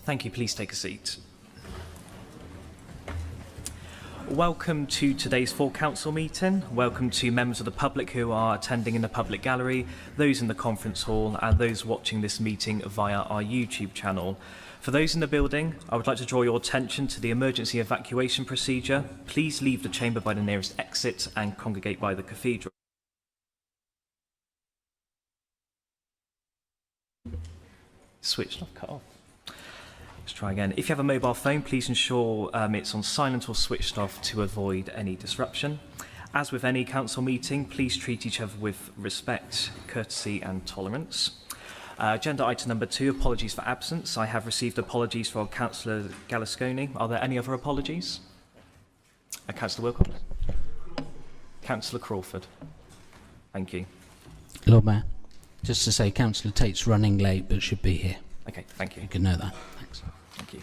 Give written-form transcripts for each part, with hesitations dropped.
Thank you. Please take a seat. Welcome to today's full council meeting. Welcome to members of the public who are attending in the public gallery, those in the conference hall, and those watching this meeting via our YouTube channel. For those in the building, I would like to draw your attention to the emergency evacuation procedure. Please leave the chamber by the nearest exit and congregate by the cathedral. Switched off, cut off. Let's try again. If you have a mobile phone, please ensure it's on silent or switched off to avoid any disruption. As with any council meeting, please treat each other with respect, courtesy and tolerance. Agenda item number 2, apologies for absence. I have received apologies from Councillor Galasconi. Are there any other apologies? Councillor Wilcox? Councillor Crawford? Thank you. Lord Mayor, just to say, Councillor Tate's running late but should be here. Okay, thank you. You can know that. Thanks. Thank you.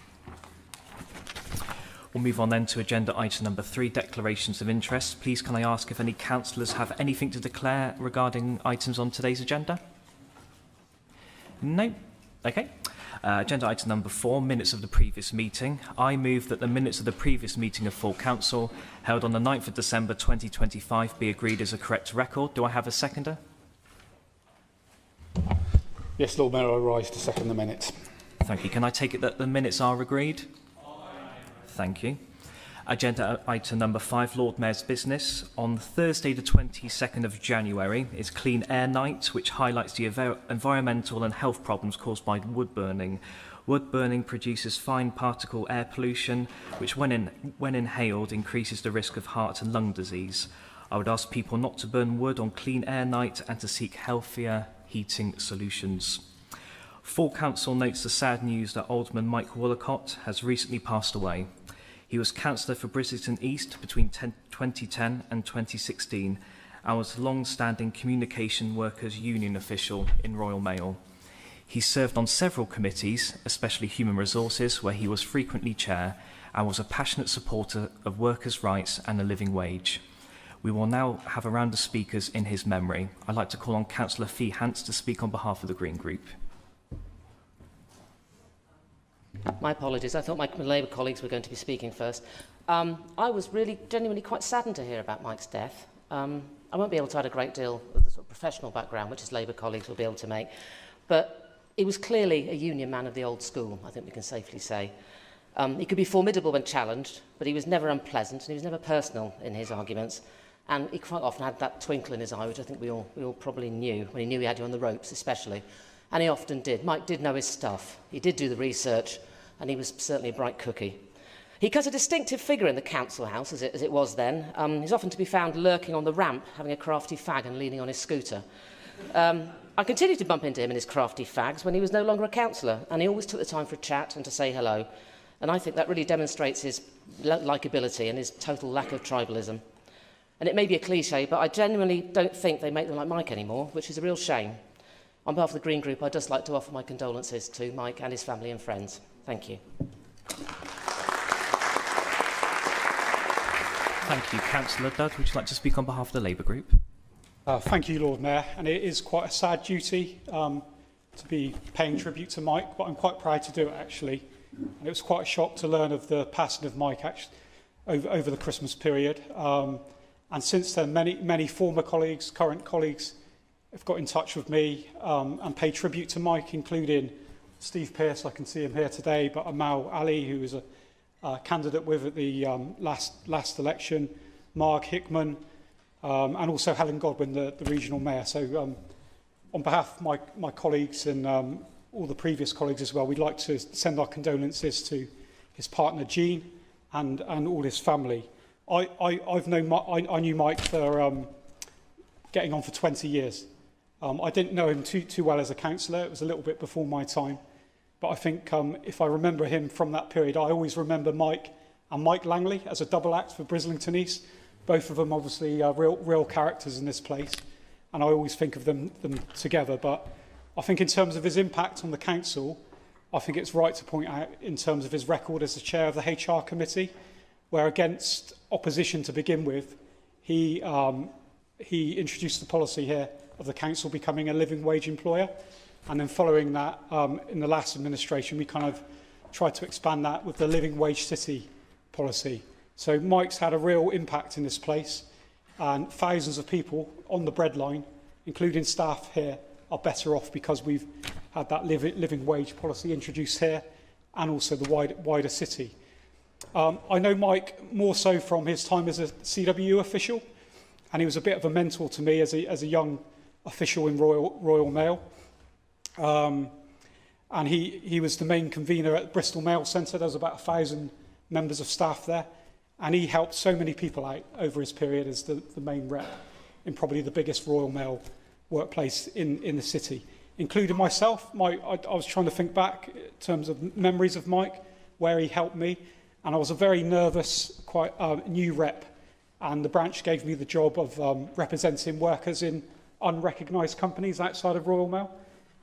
We'll move on then to agenda item number 3, declarations of interest. Please can I ask if any councillors have anything to declare regarding items on today's agenda? No? Okay. Agenda item number 4, minutes of the previous meeting. I move that the minutes of the previous meeting of full council held on the 9th of December 2025 be agreed as a correct record. Do I have a seconder? Yes, Lord Mayor, I rise to second the minutes. Thank you. Can I take it that the minutes are agreed? Thank you. Agenda item number 5, Lord Mayor's business. On Thursday the 22nd of January is Clean Air Night, which highlights the environmental and health problems caused by wood burning. Wood burning produces fine particle air pollution, which when inhaled increases the risk of heart and lung disease. I would ask people not to burn wood on Clean Air Night and to seek healthier heating solutions. Full council notes the sad news that Alderman Mike Woolacott has recently passed away. He was councillor for Bristol East between 2010 and 2016 and was a long-standing communication workers union official in Royal Mail. He served on several committees, especially Human Resources, where he was frequently chair, and was a passionate supporter of workers' rights and a living wage. We will now have a round of speakers in his memory. I'd like to call on Councillor Fee Hants to speak on behalf of the Green Group. My apologies. I thought my Labour colleagues were going to be speaking first. I was really genuinely quite saddened to hear about Mike's death. I won't be able to add a great deal of the sort of professional background which his Labour colleagues will be able to make, but he was clearly a union man of the old school, I think we can safely say. He could be formidable when challenged, but he was never unpleasant and he was never personal in his arguments. And he quite often had that twinkle in his eye, which I think we all probably knew, when he knew he had you on the ropes especially. And he often did. Mike did know his stuff. He did do the research, and he was certainly a bright cookie. He was a distinctive figure in the council house, as it was then. He's often to be found lurking on the ramp, having a crafty fag and leaning on his scooter. I continued to bump into him in his crafty fags when he was no longer a councillor, and he always took the time for a chat and to say hello. And I think that really demonstrates his likeability and his total lack of tribalism. And it may be a cliche, but I genuinely don't think they make them like Mike anymore, which is a real shame. On behalf of the Green Group, I'd just like to offer my condolences to Mike and his family and friends. Thank you. Thank you. Councillor Dudd, would you like to speak on behalf of the Labour Group? Thank you, Lord Mayor. And it is quite a sad duty to be paying tribute to Mike, but I'm quite proud to do it, actually. And it was quite a shock to learn of the passing of Mike over the Christmas period. And since then, many former colleagues, current colleagues, have got in touch with me and paid tribute to Mike, including Steve Pearce, I can see him here today, but Amal Ali, who was a candidate with at the last election, Marg Hickman, and also Helen Godwin, the regional mayor. So on behalf of my colleagues and all the previous colleagues as well, we'd like to send our condolences to his partner Jean and all his family. I knew Mike for getting on for 20 years. I didn't know him too well as a councillor. It was a little bit before my time. But I think if I remember him from that period, I always remember Mike and Mike Langley as a double act for Brislington East. Both of them obviously real characters in this place. And I always think of them together. But I think in terms of his impact on the council, I think it's right to point out in terms of his record as the chair of the HR committee, where against opposition to begin with, he introduced the policy here of the council becoming a living wage employer. And then following that, in the last administration, we kind of tried to expand that with the Living Wage City policy. So Mike's had a real impact in this place, and thousands of people on the breadline, including staff here, are better off because we've had that living wage policy introduced here and also the wider city. I know Mike more so from his time as a CWU official, and he was a bit of a mentor to me as a young official in Royal Mail. And he was the main convener at Bristol Mail Centre. There was about 1,000 members of staff there, and he helped so many people out over his period as the main rep in probably the biggest Royal Mail workplace in the city, including myself. I was trying to think back in terms of memories of Mike, where he helped me, and I was a very nervous, quite new rep, and the branch gave me the job of representing workers in unrecognised companies outside of Royal Mail,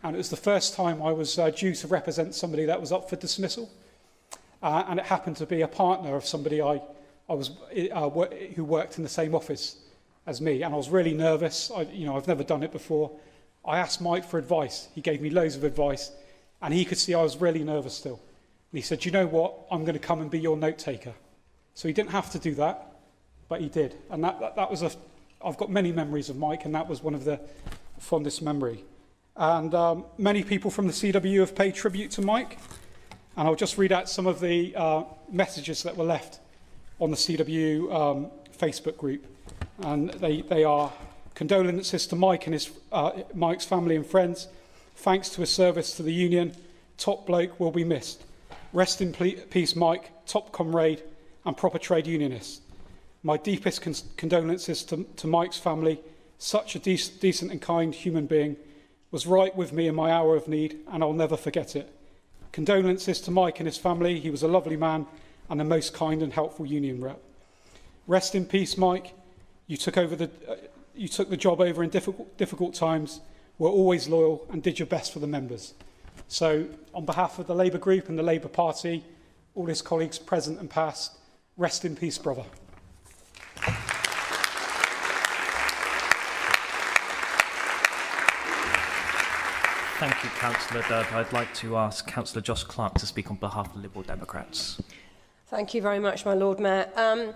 and it was the first time I was due to represent somebody that was up for dismissal, and it happened to be a partner of somebody who worked in the same office as me, and I was really nervous. I've never done it before. I asked Mike for advice. He gave me loads of advice, and he could see I was really nervous still. And he said, "You know what? I'm going to come and be your note taker." So he didn't have to do that, but he did, and that was I've got many memories of Mike, and that was one of the fondest memory. And many people from the CWU have paid tribute to Mike, and I'll just read out some of the messages that were left on the CWU Facebook group. And they are condolences to Mike and Mike's family and friends. Thanks to his service to the union. Top bloke, will be missed. Rest in peace, Mike, top comrade and proper trade unionist. My deepest condolences to Mike's family. Such a decent and kind human being. Was right with me in my hour of need, and I'll never forget it. Condolences to Mike and his family. He was a lovely man and the most kind and helpful union rep. Rest in peace, Mike. You took the job over in difficult times, were always loyal and did your best for the members. So on behalf of the Labour Group and the Labour Party, all his colleagues present and past, rest in peace, brother. Thank you, Councillor Dud. I'd like to ask Councillor Josh Clark to speak on behalf of the Liberal Democrats. Thank you very much, my Lord Mayor.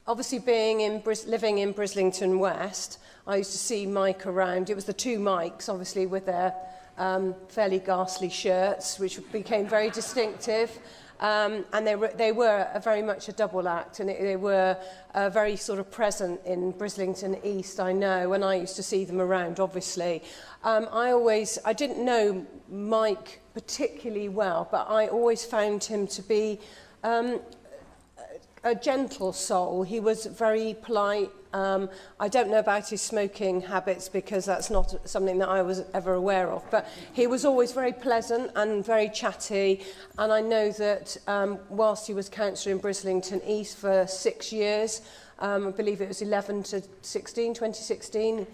Obviously, living in Brislington West, I used to see Mike around. It was the two Mikes, obviously, with their fairly ghastly shirts, which became very distinctive. And they were very much a double act, and they were very sort of present in Brislington East, I know, and I used to see them around, obviously. I didn't know Mike particularly well, but I always found him to be a gentle soul. He was very polite. I don't know about his smoking habits because that's not something that I was ever aware of, but he was always very pleasant and very chatty, and I know that whilst he was councillor in Brislington East for 6 years, I believe it was 2016,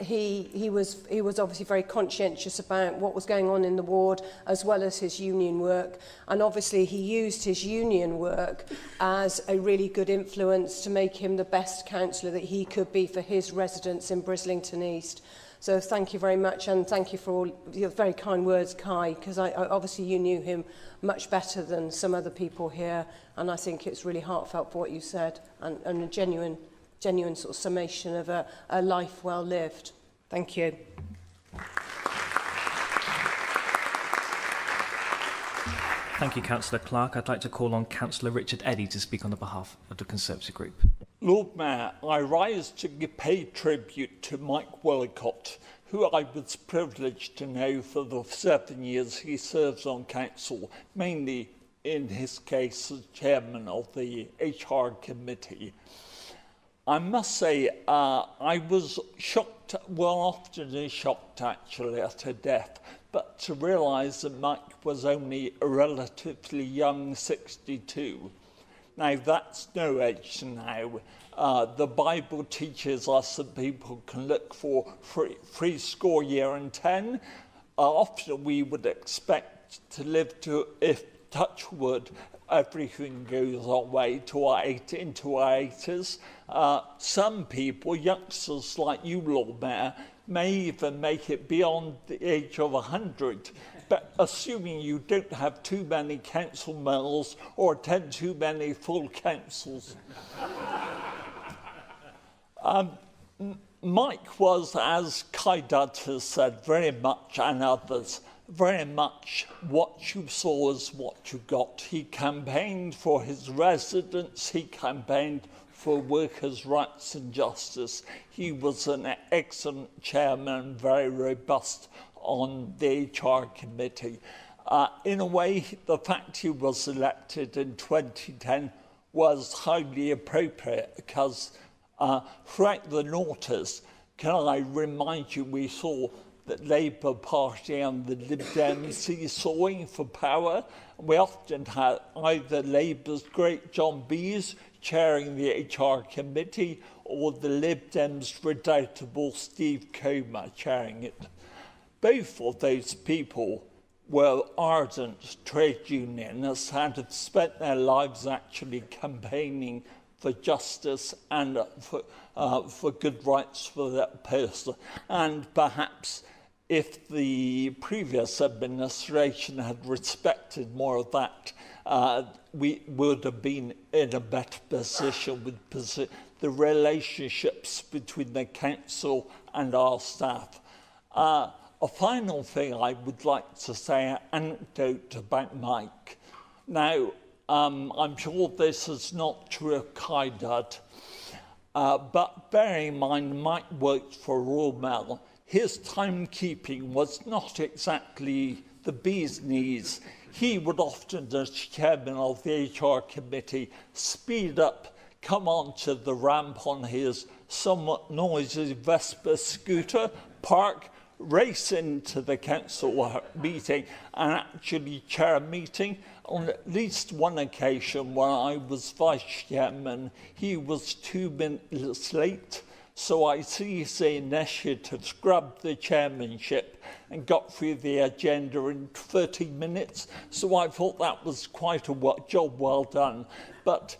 he was obviously very conscientious about what was going on in the ward as well as his union work, and obviously he used his union work as a really good influence to make him the best councillor that he could be for his residents in Brislington East. So thank you very much, and thank you for all your very kind words, Kai, because obviously you knew him much better than some other people here, and I think it's really heartfelt for what you said, and a genuine sort of summation of a life well lived. Thank you. Thank you, Councillor Clark. I'd like to call on Councillor Richard Eddy to speak on the behalf of the Conservative Group. Lord Mayor, I rise to pay tribute to Mike Willicott, who I was privileged to know for the 7 years he serves on council, mainly in his case as chairman of the HR committee. I must say, I was shocked, well, often shocked actually at her death, but to realise that Mike was only a relatively young 62. Now, that's no age now. The Bible teaches us that people can look for 70 and 10. Often we would expect to live to, if touch wood, everything goes our way into our 80s. Some people, youngsters like you, Lord Mayor, may even make it beyond the age of 100. but assuming you don't have too many council mills or attend too many full councils. Mike was, as Kai Dudd has said, very much, and others, very much what you saw is what you got. He campaigned for his residents, he campaigned for workers' rights and justice. He was an excellent chairman, very robust on the HR committee. In a way, the fact he was elected in 2010 was highly appropriate because throughout the noughties, can I remind you, we saw the Labour Party and the Lib Dems seesawing for power. We often had either Labour's great John Bees chairing the HR committee or the Lib Dems' redoubtable Steve Comer chairing it. Both of those people were ardent trade unionists and have spent their lives actually campaigning for justice and for good rights for that person. And perhaps if the previous administration had respected more of that, we would have been in a better position with the relationships between the council and our staff. A final thing I would like to say, an anecdote about Mike. Now, I'm sure this is not true of Kai Dudd, but bearing in mind Mike worked for Royal Mail, his timekeeping was not exactly the bee's knees. He would often, as chairman of the HR committee, speed up, come onto the ramp on his somewhat noisy Vespa scooter, park, race into the council meeting and actually chair a meeting. On at least one occasion when I was vice chairman, he was 2 minutes late. So I seized the initiative, scrubbed the chairmanship and got through the agenda in 30 minutes. So I thought that was quite a job well done. But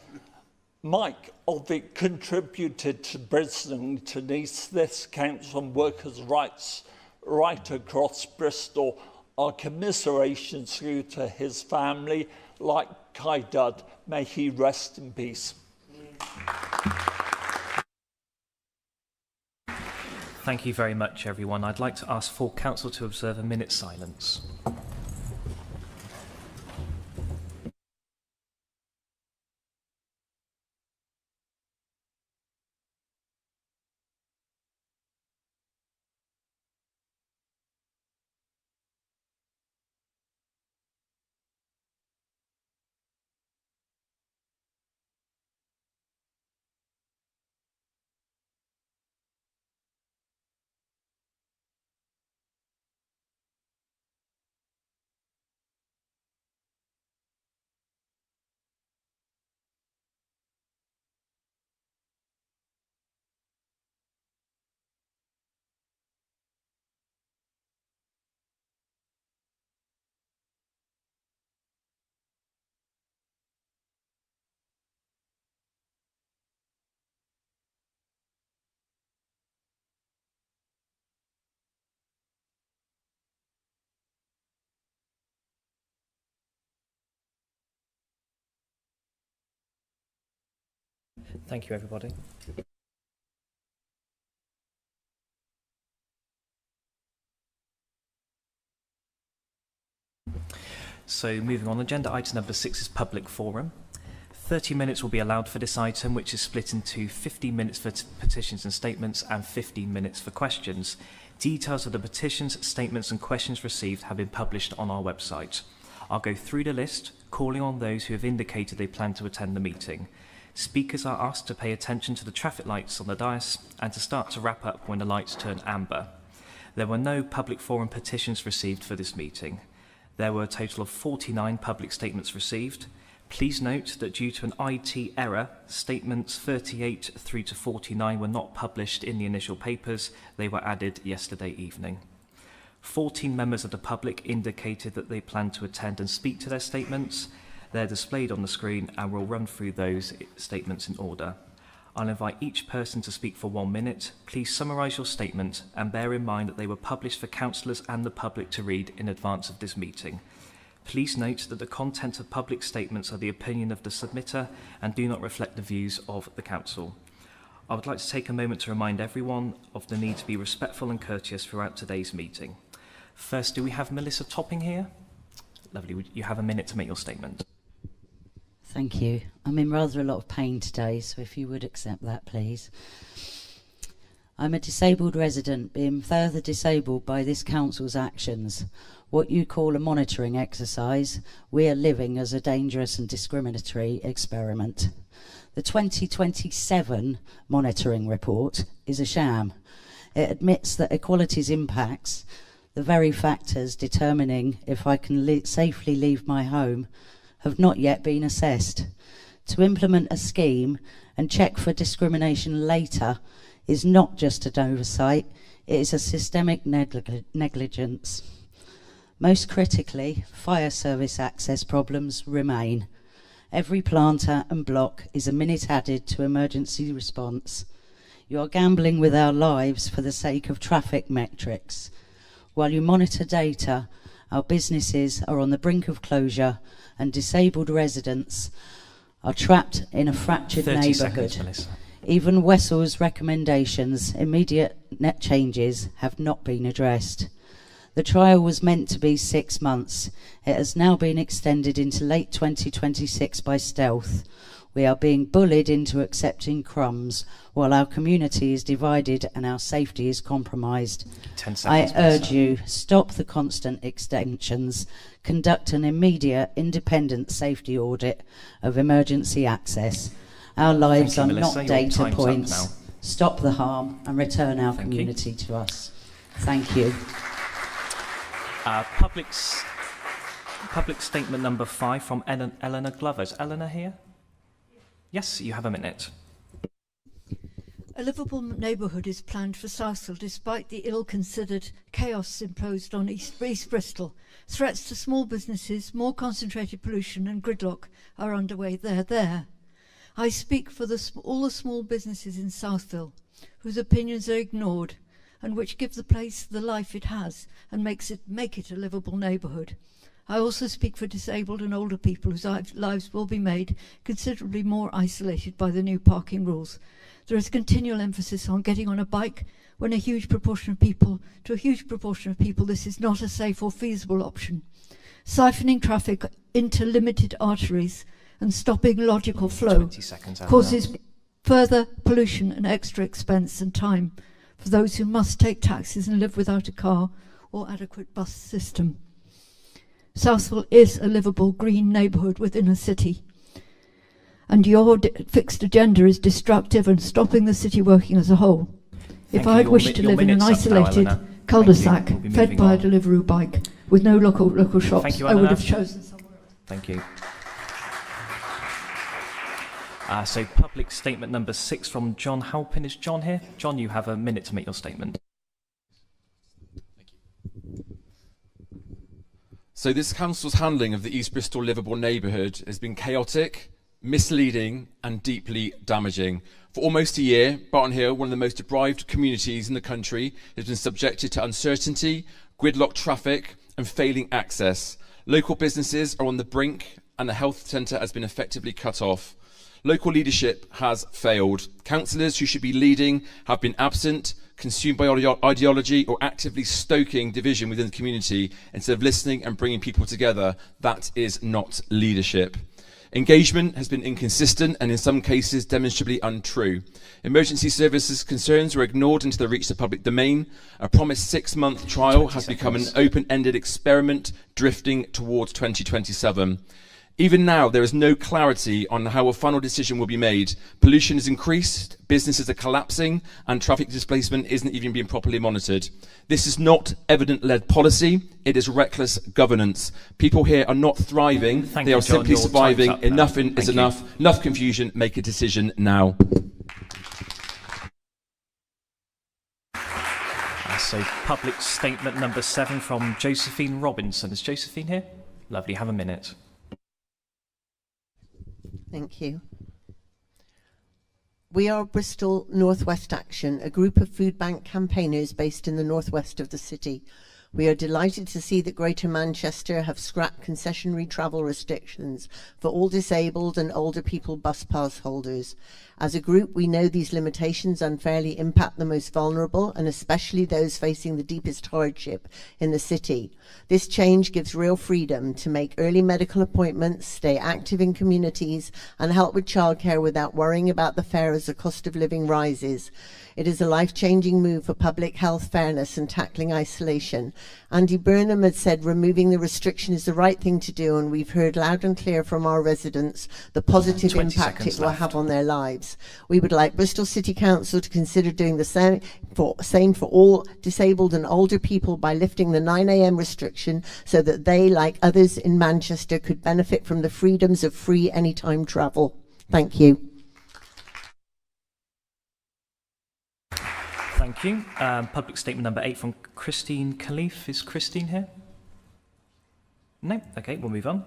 Mike of it contributed to Bristol and to this council on workers' rights right across Bristol. Our commiserations through to his family, like Kai Dudd, may he rest in peace. Thank you very much, everyone. I'd like to ask full council to observe a minute's silence. Thank you, everybody. So moving on, agenda item number 6 is public forum. 30 minutes will be allowed for this item, which is split into 15 minutes for petitions and statements and 15 minutes for questions. Details of the petitions, statements and questions received have been published on our website. I'll go through the list, calling on those who have indicated they plan to attend the meeting. Speakers are asked to pay attention to the traffic lights on the dais and to start to wrap up when the lights turn amber. There were no public forum petitions received for this meeting. There were a total of 49 public statements received. Please note that due to an IT error, statements 38 through to 49 were not published in the initial papers. They were added yesterday evening. 14 members of the public indicated that they plan to attend and speak to their statements. They're displayed on the screen and we'll run through those statements in order. I'll invite each person to speak for 1 minute. Please summarise your statement and bear in mind that they were published for councillors and the public to read in advance of this meeting. Please note that the content of public statements are the opinion of the submitter and do not reflect the views of the council. I would like to take a moment to remind everyone of the need to be respectful and courteous throughout today's meeting. First, do we have Melissa Topping here? Lovely. You have a minute to make your statement. Thank you. I'm in rather a lot of pain today, so if you would accept that, please. I'm a disabled resident being further disabled by this council's actions. What you call a monitoring exercise, we are living as a dangerous and discriminatory experiment. The 2027 monitoring report is a sham. It admits that equality's impacts, the very factors determining if I can safely leave my home, have not yet been assessed. To implement a scheme and check for discrimination later is not just an oversight, it is a systemic negligence. Most critically, fire service access problems remain. Every planter and block is a minute added to emergency response. You are gambling with our lives for the sake of traffic metrics. While you monitor data, our businesses are on the brink of closure and disabled residents are trapped in a fractured neighbourhood. Even Wessel's recommendations, immediate net changes, have not been addressed. The trial was meant to be 6 months. It has now been extended into late 2026 by stealth. We are being bullied into accepting crumbs while our community is divided and our safety is compromised. 10 seconds, I urge you, stop the constant extensions, conduct an immediate independent safety audit of emergency access. Our lives are Melissa. not Your data time's up points. now. Stop the harm and return our Thank community to us. Thank you. Public statement number 5 from Eleanor Glover. Is Eleanor here? Yes, you have a minute. A livable neighbourhood is planned for Southall despite the ill-considered chaos imposed on East Bristol. Threats to small businesses, more concentrated pollution and gridlock are underway there. I speak for all the small businesses in Southall whose opinions are ignored and which give the place the life it has and make it a livable neighbourhood. I also speak for disabled and older people whose lives will be made considerably more isolated by the new parking rules. There is continual emphasis on getting on a bike when to a huge proportion of people, this is not a safe or feasible option. Siphoning traffic into limited arteries and stopping logical flow 20 seconds, causes further pollution and extra expense and time for those who must take taxis and live without a car or adequate bus system. Southall is a livable green neighbourhood within a city, and your fixed agenda is destructive and stopping the city working as a whole. If I wished to live in an isolated cul-de-sac fed by a Deliveroo bike with no local shops, I would have chosen somewhere else. Thank you. So public statement number 6 from John Halpin. Is John here? John, you have a minute to make your statement. So this council's handling of the East Bristol livable neighbourhood has been chaotic, misleading and deeply damaging. For almost a year, Barton Hill, one of the most deprived communities in the country, has been subjected to uncertainty, gridlock traffic and failing access. Local businesses are on the brink and the health centre has been effectively cut off. Local leadership has failed. Councillors who should be leading have been absent, consumed by ideology or actively stoking division within the community instead of listening and bringing people together. That is not leadership. Engagement has been inconsistent and in some cases demonstrably untrue. Emergency services concerns were ignored until they reached the public domain. A promised 6-month trial has become an open-ended experiment drifting towards 2027. Even now, there is no clarity on how a final decision will be made. Pollution has increased, businesses are collapsing, and traffic displacement isn't even being properly monitored. This is not evidence-led policy, it is reckless governance. People here are not thriving, they are simply surviving. Enough is enough. Enough confusion, make a decision now. So public statement number 7 from Josephine Robinson. Is Josephine here? Lovely, have a minute. Thank you. We are Bristol Northwest Action, a group of food bank campaigners based in the northwest of the city. We are delighted to see that Greater Manchester have scrapped concessionary travel restrictions for all disabled and older people bus pass holders. As a group, we know these limitations unfairly impact the most vulnerable and especially those facing the deepest hardship in the city. This change gives real freedom to make early medical appointments, stay active in communities, and help with childcare without worrying about the fare as the cost of living rises. It is a life-changing move for public health fairness and tackling isolation. Andy Burnham had said removing the restriction is the right thing to do, and we've heard loud and clear from our residents the positive impact it will have on their lives. We would like Bristol City Council to consider doing the same for all disabled and older people by lifting the 9 a.m. restriction so that they, like others in Manchester, could benefit from the freedoms of free anytime travel. Thank you. Thank you. Public statement number 8 from Christine Khalif. Is Christine here? No? Okay, we'll move on.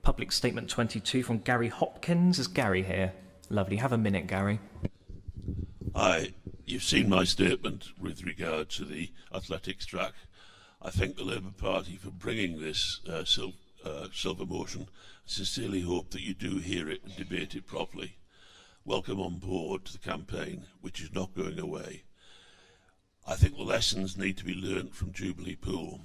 Public statement 22 from Gary Hopkins. Is Gary here? Lovely. Have a minute, Gary. Hi. You've seen my statement with regard to the athletics track. I thank the Labour Party for bringing this silver motion. I sincerely hope that you do hear it and debate it properly. Welcome on board to the campaign, which is not going away. I think the lessons need to be learnt from Jubilee Pool.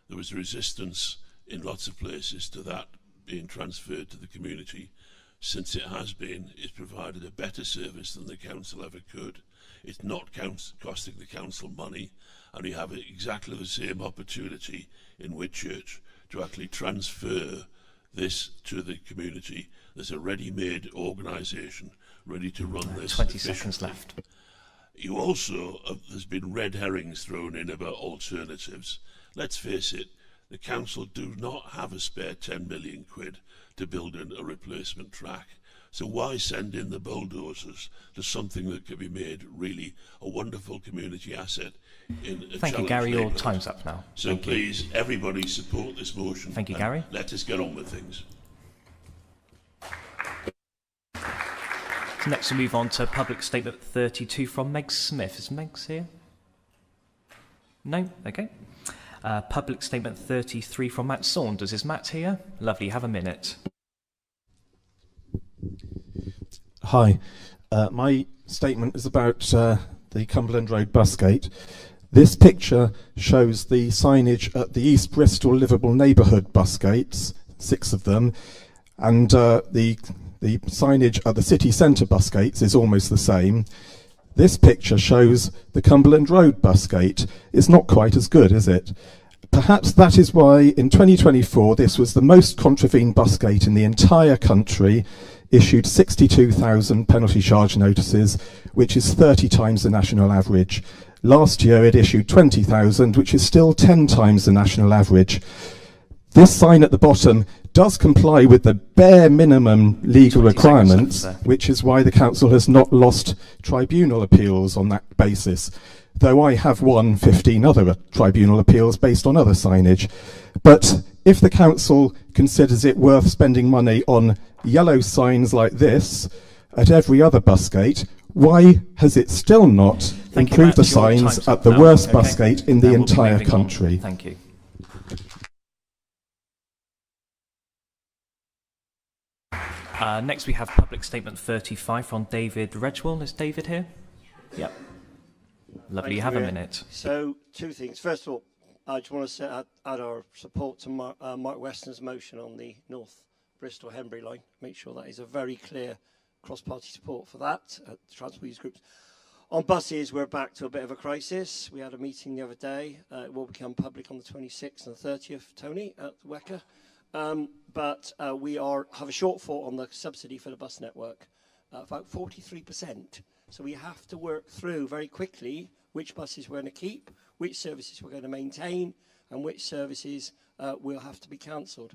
There was resistance in lots of places to that being transferred to the community. Since it has been, it's provided a better service than the council ever could. It's not costing the council money, and we have exactly the same opportunity in Whitchurch to actually transfer this to the community. There's a ready-made organisation ready to run this. 20 seconds left. You also, there's been red herrings thrown in about alternatives. Let's face it, the council do not have a spare 10 million quid to build in a replacement track. So why send in the bulldozers to something that could be made really a wonderful community asset in a Thank you, Gary. Your time's up now. So Thank please, everybody support this motion. Thank you, Gary. Let us get on with things. So next we'll move on to public statement 32 from Meg Smith. Is Meg's here? No? Okay. Public statement 33 from Matt Saunders. Is Matt here? Lovely. Have a minute. Hi. My statement is about the Cumberland Road bus gate. This picture shows the signage at the East Bristol Liverpool neighbourhood bus gates, 6 of them, and the signage at the city centre bus gates is almost the same. This picture shows the Cumberland Road bus gate. It's not quite as good, is it? Perhaps that is why in 2024 this was the most contravened bus gate in the entire country, issued 62,000 penalty charge notices, which is 30 times the national average. Last year it issued 20,000, which is still 10 times the national average. This sign at the bottom does comply with the bare minimum legal requirements, which is why the council has not lost tribunal appeals on that basis, though I have won 15 other tribunal appeals based on other signage. But if the council considers it worth spending money on yellow signs like this at every other bus gate, why has it still not improved the signs at the worst bus gate in the entire country? Thank you. Next we have public statement 35 from David Redgewell. Is David here? Yep. Lovely, you have a minute. So, 2 things. First of all, I just want to add our support to Mark Weston's motion on the North Bristol-Henbury line. Make sure that is a very clear cross-party support for that at the transport use groups. On buses, we're back to a bit of a crisis. We had a meeting the other day. It will become public on the 26th and the 30th, Tony, at the WECA. But we have a shortfall on the subsidy for the bus network, about 43%. So we have to work through very quickly which buses we're going to keep, which services we're going to maintain, and which services will have to be cancelled.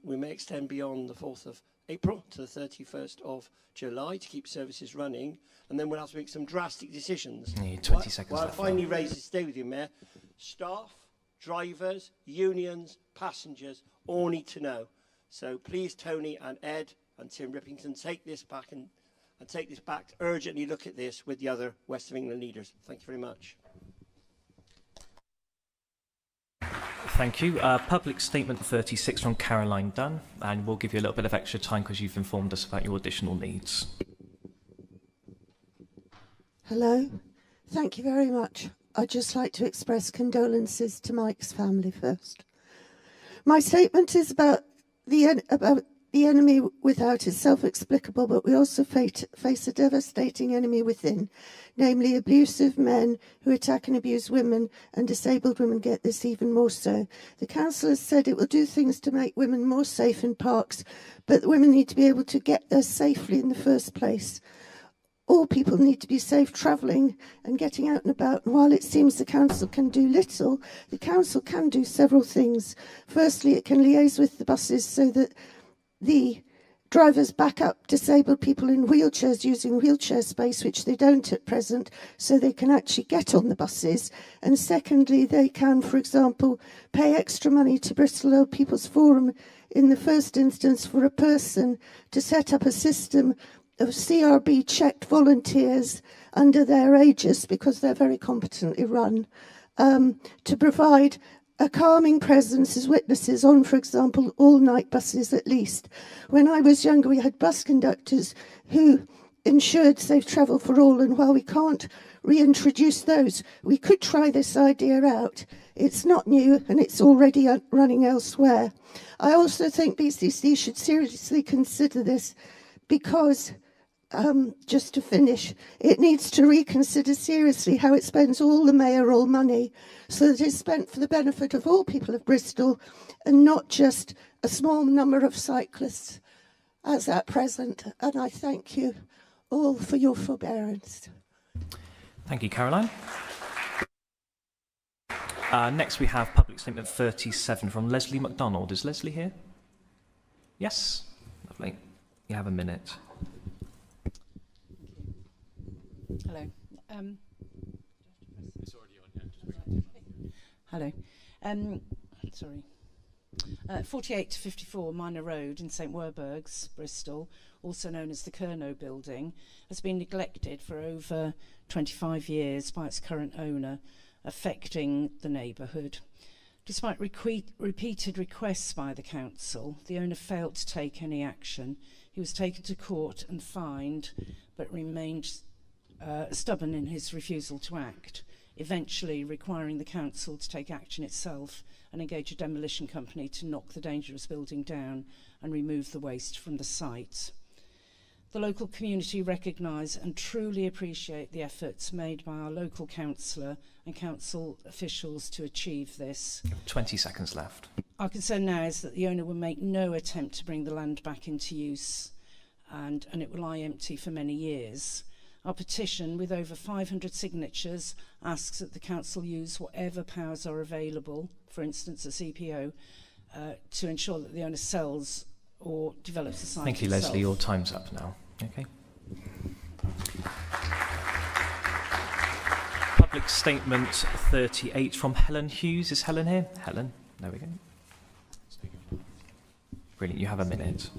We may extend beyond the 4th of April to the 31st of July to keep services running, and then we'll have to make some drastic decisions. 20 seconds Well, I left. finally raise this today with you, Mayor. Staff, drivers, unions, passengers all need to know. So please, Tony and Ed and Tim Rippington, take this back and take this back to urgently look at this with the other West of England leaders. Thank you very much. Thank you. Public Statement 36 from Caroline Dunn, and we'll give you a little bit of extra time because you've informed us about your additional needs. Hello. Thank you very much. I'd just like to express condolences to Mike's family first. My statement is about the enemy without is self-explicable, but we also face a devastating enemy within, namely abusive men who attack and abuse women, and disabled women get this even more so. The council has said it will do things to make women more safe in parks, but women need to be able to get there safely in the first place. All people need to be safe travelling and getting out and about. And while it seems the council can do little, the council can do several things. Firstly, it can liaise with the buses so that the drivers back up disabled people in wheelchairs using wheelchair space, which they don't at present, so they can actually get on the buses. And secondly, they can, for example, pay extra money to Bristol Old People's Forum in the first instance for a person to set up a system of CRB-checked volunteers under their aegis, because they're very competently run, to provide a calming presence as witnesses on, for example, all-night buses at least. When I was younger, we had bus conductors who ensured safe travel for all, and while we can't reintroduce those, we could try this idea out. It's not new, and it's already running elsewhere. I also think BCC should seriously consider this because, just to finish, it needs to reconsider seriously how it spends all the mayoral money so that it's spent for the benefit of all people of Bristol and not just a small number of cyclists as at present. And I thank you all for your forbearance. Thank you, Caroline. Next we have Public Statement 37 from Leslie MacDonald. Is Leslie here? Yes? Lovely. You have a minute. Hello. It's already on. Hello. Sorry. 48 to 54 Minor Road in St Werburgh's, Bristol, also known as the Kernow Building, has been neglected for over 25 years by its current owner, affecting the neighbourhood. Despite repeated requests by the council, the owner failed to take any action. He was taken to court and fined, but remained stubborn in his refusal to act, eventually requiring the council to take action itself and engage a demolition company to knock the dangerous building down and remove the waste from the site. The local community recognise and truly appreciate the efforts made by our local councillor and council officials to achieve this. 20 seconds left. Our concern now is that the owner will make no attempt to bring the land back into use, and it will lie empty for many years. Our petition, with over 500 signatures, asks that the council use whatever powers are available, for instance a CPO, to ensure that the owner sells or develops the site. Thank you, itself. Leslie. Your time's up now. Okay. Public Statement 38 from Helen Hughes. Is Helen here? Helen, there we go. Brilliant. You have a minute.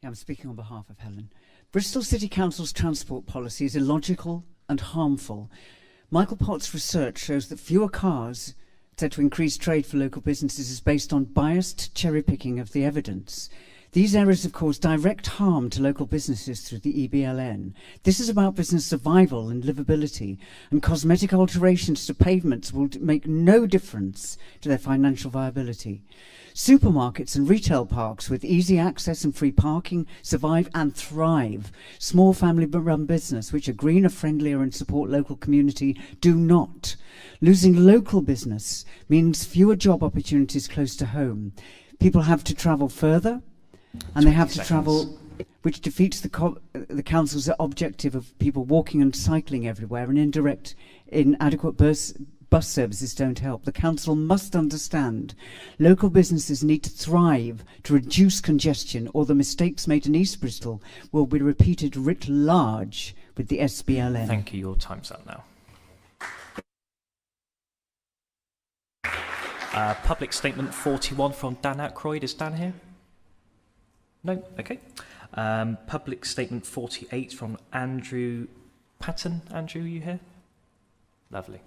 Yeah, I'm speaking on behalf of Helen. Bristol City Council's transport policy is illogical and harmful. Michael Potts' research shows that fewer cars said to increase trade for local businesses is based on biased cherry-picking of the evidence. These errors have caused direct harm to local businesses through the EBLN. This is about business survival and livability, and cosmetic alterations to pavements will make no difference to their financial viability. Supermarkets and retail parks with easy access and free parking survive and thrive. Small family-run business, which are greener, friendlier and support local community, do not. Losing local business means fewer job opportunities close to home. People have to travel further, and they have to travel, which defeats the council's objective of people walking and cycling everywhere, and inadequate bus services don't help. The council must understand local businesses need to thrive to reduce congestion, or the mistakes made in East Bristol will be repeated writ large with the SBLN. Thank you. Your time's up now. Public Statement 41 from Dan Aykroyd. Is Dan here? No? Okay. Public statement 48 from Andrew Patton. Andrew, are you here? Lovely.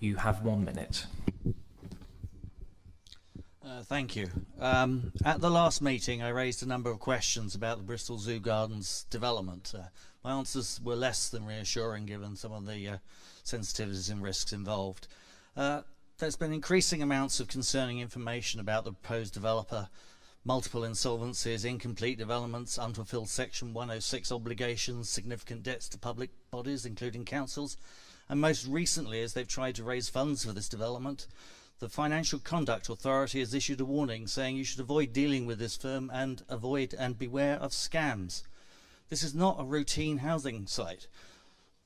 You have 1 minute. Thank you. At the last meeting, I raised a number of questions about the Bristol Zoo Gardens development. My answers were less than reassuring given some of the sensitivities and risks involved. There's been increasing amounts of concerning information about the proposed developer, multiple insolvencies, incomplete developments, unfulfilled Section 106 obligations, significant debts to public bodies, including councils, and most recently, as they've tried to raise funds for this development, the Financial Conduct Authority has issued a warning saying you should avoid dealing with this firm and avoid and beware of scams. This is not a routine housing site.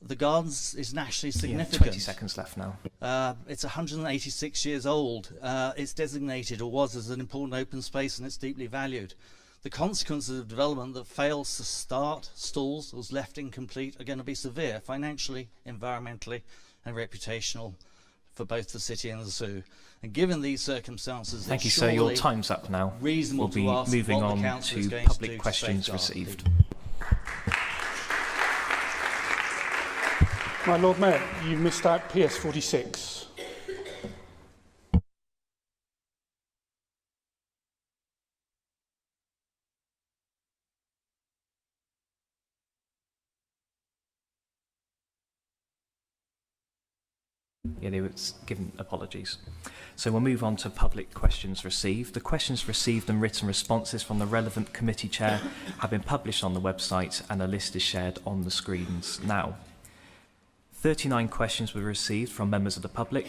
The Gardens is nationally significant. 20 seconds left now. It's 186 years old. It's designated, or was, as an important open space, and it's deeply valued. The consequences of development that fails to start, stalls, or is left incomplete are going to be severe, financially, environmentally, and reputational for both the city and the zoo. And given these circumstances, thank you, sir. Your time's up now. Reasonable we'll be to ask moving what on the council is to going public to do questions to received. My Lord Mayor, you missed out PS 46. Yeah, they were given apologies. So we'll move on to public questions received. The questions received and written responses from the relevant committee chair have been published on the website, and a list is shared on the screens now. 39 questions were received from members of the public.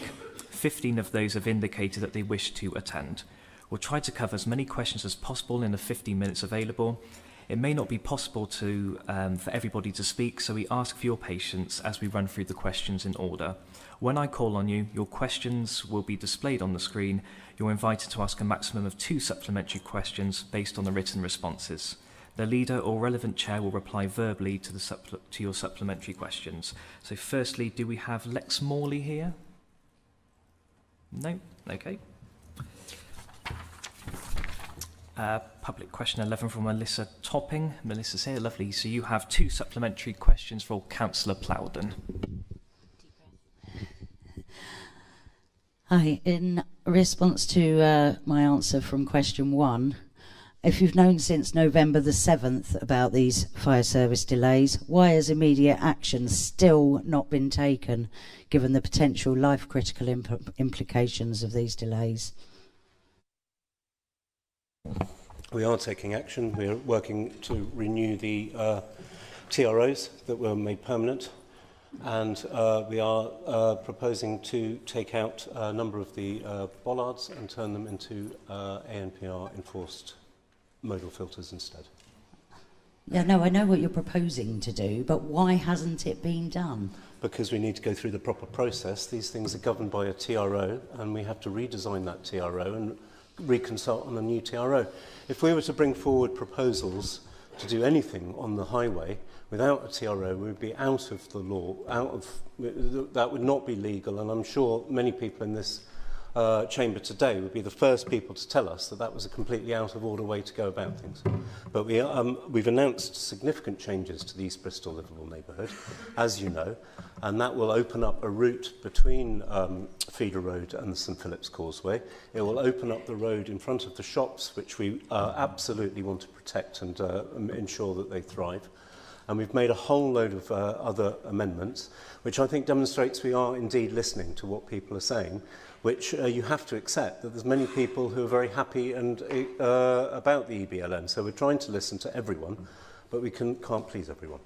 15 of those have indicated that they wish to attend. We'll try to cover as many questions as possible in the 15 minutes available. It may not be possible for everybody to speak, so we ask for your patience as we run through the questions in order. When I call on you, your questions will be displayed on the screen. You're invited to ask a maximum of 2 supplementary questions based on the written responses. The leader or relevant chair will reply verbally to your supplementary questions. So firstly, do we have Lex Morley here? No? Okay. Public question 11 from Melissa Topping. Melissa's here, lovely. So you have 2 supplementary questions for Councillor Plowden. Hi, in response to my answer from question 1, if you've known since November the 7th about these fire service delays, why has immediate action still not been taken, given the potential life-critical implications of these delays? We are taking action. We are working to renew the TROs that were made permanent, and we are proposing to take out a number of the bollards and turn them into ANPR enforced modal filters instead. Yeah, no, I know what you're proposing to do, but why hasn't it been done? Because we need to go through the proper process. These things are governed by a TRO, and we have to redesign that TRO and reconsult on a new TRO. If we were to bring forward proposals to do anything on the highway without a TRO, we would be out of the law, that would not be legal, and I'm sure many people in this chamber today would be the first people to tell us that that was a completely out of order way to go about things. But we've announced significant changes to the East Bristol livable neighbourhood, as you know, and that will open up a route between Feeder Road and the St Philip's Causeway. It will open up the road in front of the shops, which we absolutely want to protect and ensure that they thrive. And we've made a whole load of other amendments, which I think demonstrates we are indeed listening to what people are saying, which you have to accept that there's many people who are very happy and about the EBLM. So we're trying to listen to everyone, but we can't please everyone.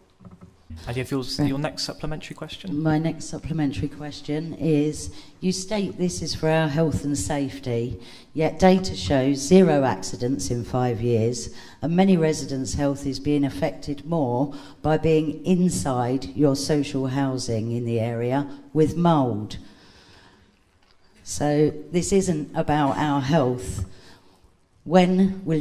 And you have your next supplementary question? My next supplementary question is, you state this is for our health and safety, yet data shows 0 accidents in 5 years, and many residents' health is being affected more by being inside your social housing in the area with mould. So this isn't about our health. When will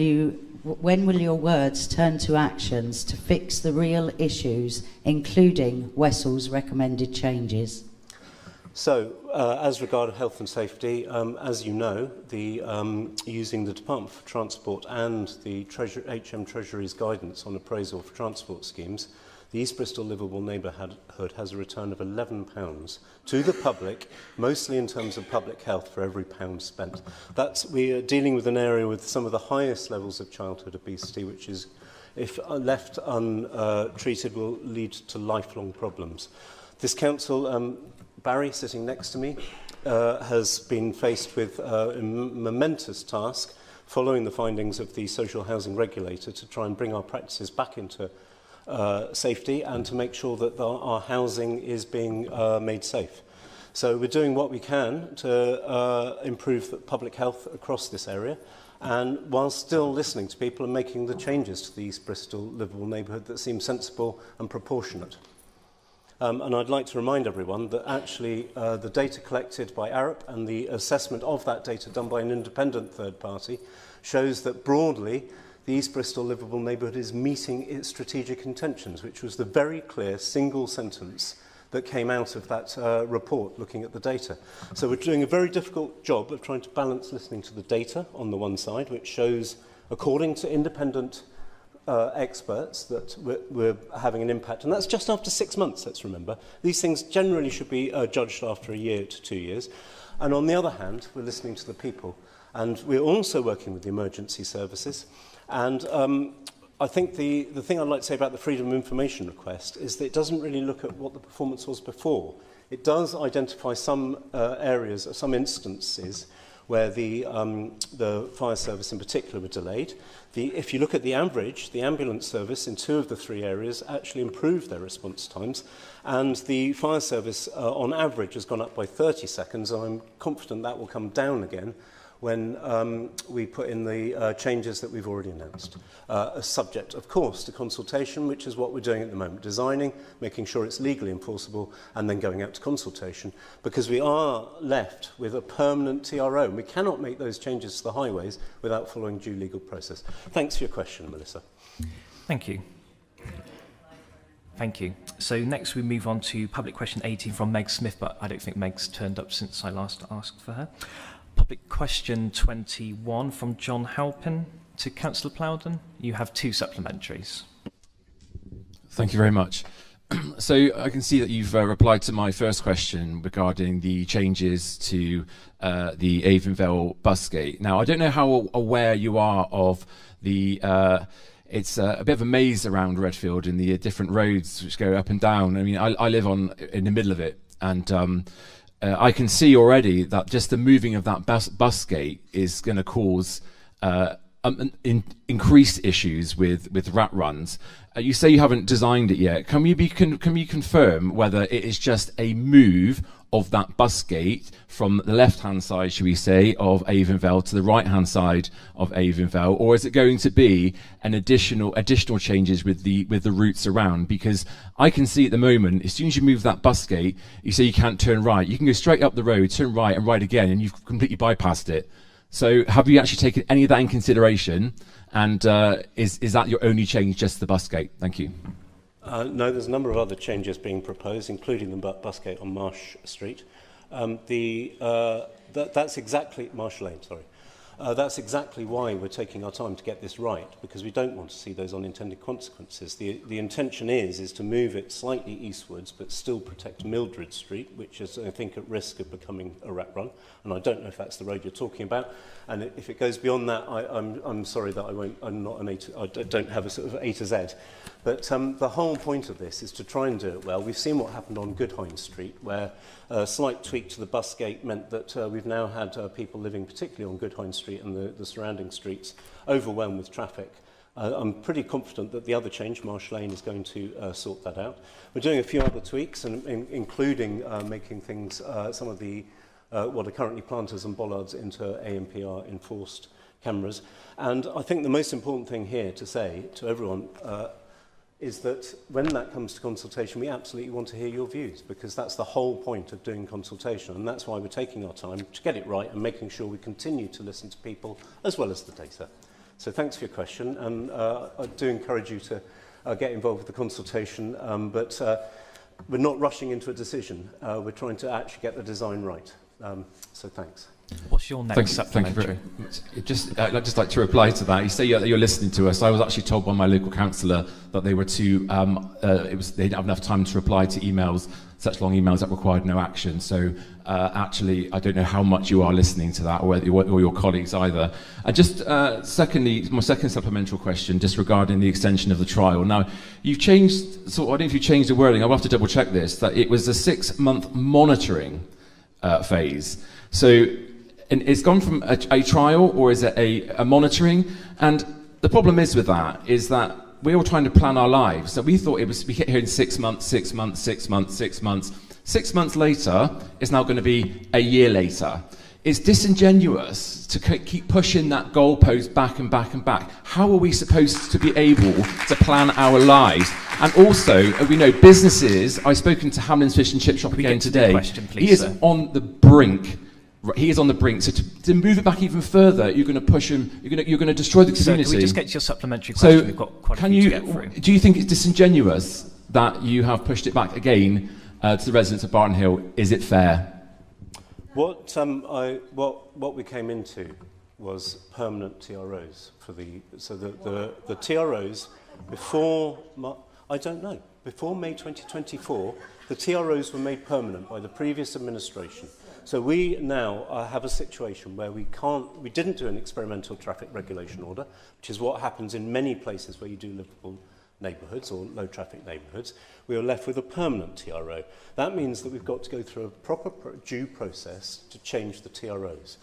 your words turn to actions to fix the real issues, including Wessel's recommended changes? So, as regard health and safety, as you know, using the Department for Transport and the HM Treasury's guidance on appraisal for transport schemes, the East Bristol Livable Neighbourhood has a return of £11 to the public, mostly in terms of public health for every pound spent. We are dealing with an area with some of the highest levels of childhood obesity, which is, if left untreated, will lead to lifelong problems. This council, Barry, sitting next to me, has been faced with a momentous task following the findings of the social housing regulator to try and bring our practices back into safety and to make sure that our housing is being made safe. So we're doing what we can to improve public health across this area, and while still listening to people and making the changes to the East Bristol Livable Neighbourhood that seem sensible and proportionate. And I'd like to remind everyone that actually the data collected by ARUP and the assessment of that data done by an independent third party shows that broadly the East Bristol Livable Neighbourhood is meeting its strategic intentions, which was the very clear single sentence that came out of that report looking at the data. So we're doing a very difficult job of trying to balance listening to the data on the one side, which shows, according to independent experts, that we're having an impact. And that's just after 6 months, let's remember. These things generally should be judged after a year to 2 years. And on the other hand, we're listening to the people. And we're also working with the emergency services. And I think the thing I'd like to say about the Freedom of Information request is that it doesn't really look at what the performance was before. It does identify some areas, some instances, where the fire service in particular were delayed. If you look at the average, the ambulance service in 2 of the 3 areas actually improved their response times, and the fire service on average has gone up by 30 seconds, and I'm confident that will come down again when we put in the changes that we've already announced. Subject, of course, to consultation, which is what we're doing at the moment, designing, making sure it's legally enforceable, and then going out to consultation, because we are left with a permanent TRO, and we cannot make those changes to the highways without following due legal process. Thanks for your question, Melissa. Thank you. Thank you. So next we move on to public question 18 from Meg Smith, but I don't think Meg's turned up since I last asked for her. Public question 21 from John Halpin to Councillor Plowden. You have 2 supplementaries. Thank you very much. So I can see that you've replied to my first question regarding the changes to the Avonvale bus gate. Now, I don't know how aware you are of the... it's a bit of a maze around Redfield in the different roads which go up and down. I mean, I live in the middle of it, and I can see already that just the moving of that bus gate is going to cause increased issues with rat runs. You say you haven't designed it yet. Can you confirm whether it is just a move of that bus gate from the left-hand side, should we say, of Avonvale to the right-hand side of Avonvale, or is it going to be an additional changes with the routes around? Because I can see at the moment, as soon as you move that bus gate, you say you can't turn right. You can go straight up the road, turn right, and right again, and you've completely bypassed it. So have you actually taken any of that in consideration? And is that your only change, just the bus gate? Thank you. No, there's a number of other changes being proposed, including the bus gate on Marsh Street. That's exactly Marsh Lane. Sorry, that's exactly why we're taking our time to get this right, because we don't want to see those unintended consequences. The intention is to move it slightly eastwards, but still protect Mildred Street, which is, I think, at risk of becoming a rat run. And I don't know if that's the road you're talking about. And if it goes beyond that, I'm sorry that I don't have a sort of A to Z. But the whole point of this is to try and do it well. We've seen what happened on Goodhine Street, where a slight tweak to the bus gate meant that we've now had people living particularly on Goodhine Street and the surrounding streets overwhelmed with traffic. I'm pretty confident that the other change, Marsh Lane, is going to sort that out. We're doing a few other tweaks, including making things, some of the what are currently planters and bollards into ANPR enforced cameras. And I think the most important thing here to say to everyone is that when that comes to consultation, we absolutely want to hear your views, because that's the whole point of doing consultation, and that's why we're taking our time to get it right and making sure we continue to listen to people as well as the data. So thanks for your question, and I do encourage you to get involved with the consultation, but we're not rushing into a decision. We're trying to actually get the design right. So thanks. What's your next supplementary? I'd just like to reply to that. You say you're listening to us. I was actually told by my local councillor that they were too. They didn't have enough time to reply to emails, such long emails that required no action. So actually, I don't know how much you are listening to that, or your colleagues either. And just secondly, my second supplemental question, just regarding the extension of the trial. Now, you've changed. So I don't know if you changed the wording. I'll have to double check this. That it was a 6-month monitoring phase. So. And it's gone from a trial, or is it a monitoring? And the problem is with that is that we're all trying to plan our lives. So we thought we get here in 6 months, 6 months, 6 months, 6 months. 6 months later is now going to be a year later. It's disingenuous to keep pushing that goalpost back and back and back. How are we supposed to be able to plan our lives? And also, we know businesses. I've spoken to Hamlin's Fish and Chip Shop again today. He is on the brink. He is on the brink. So to move it back even further, you're going to push him. You're going to destroy the community. So can we just get to your supplementary question? So we've got quite a few to get through. Do you think it's disingenuous that you have pushed it back again to the residents of Barton Hill? Is it fair? What we came into was permanent TROs for the TROs before before May 2024, the TROs were made permanent by the previous administration. So we now have a situation where we didn't do an experimental traffic regulation order, which is what happens in many places where you do livable neighbourhoods or low traffic neighbourhoods. We are left with a permanent TRO. That means that we've got to go through a proper due process to change the TROs.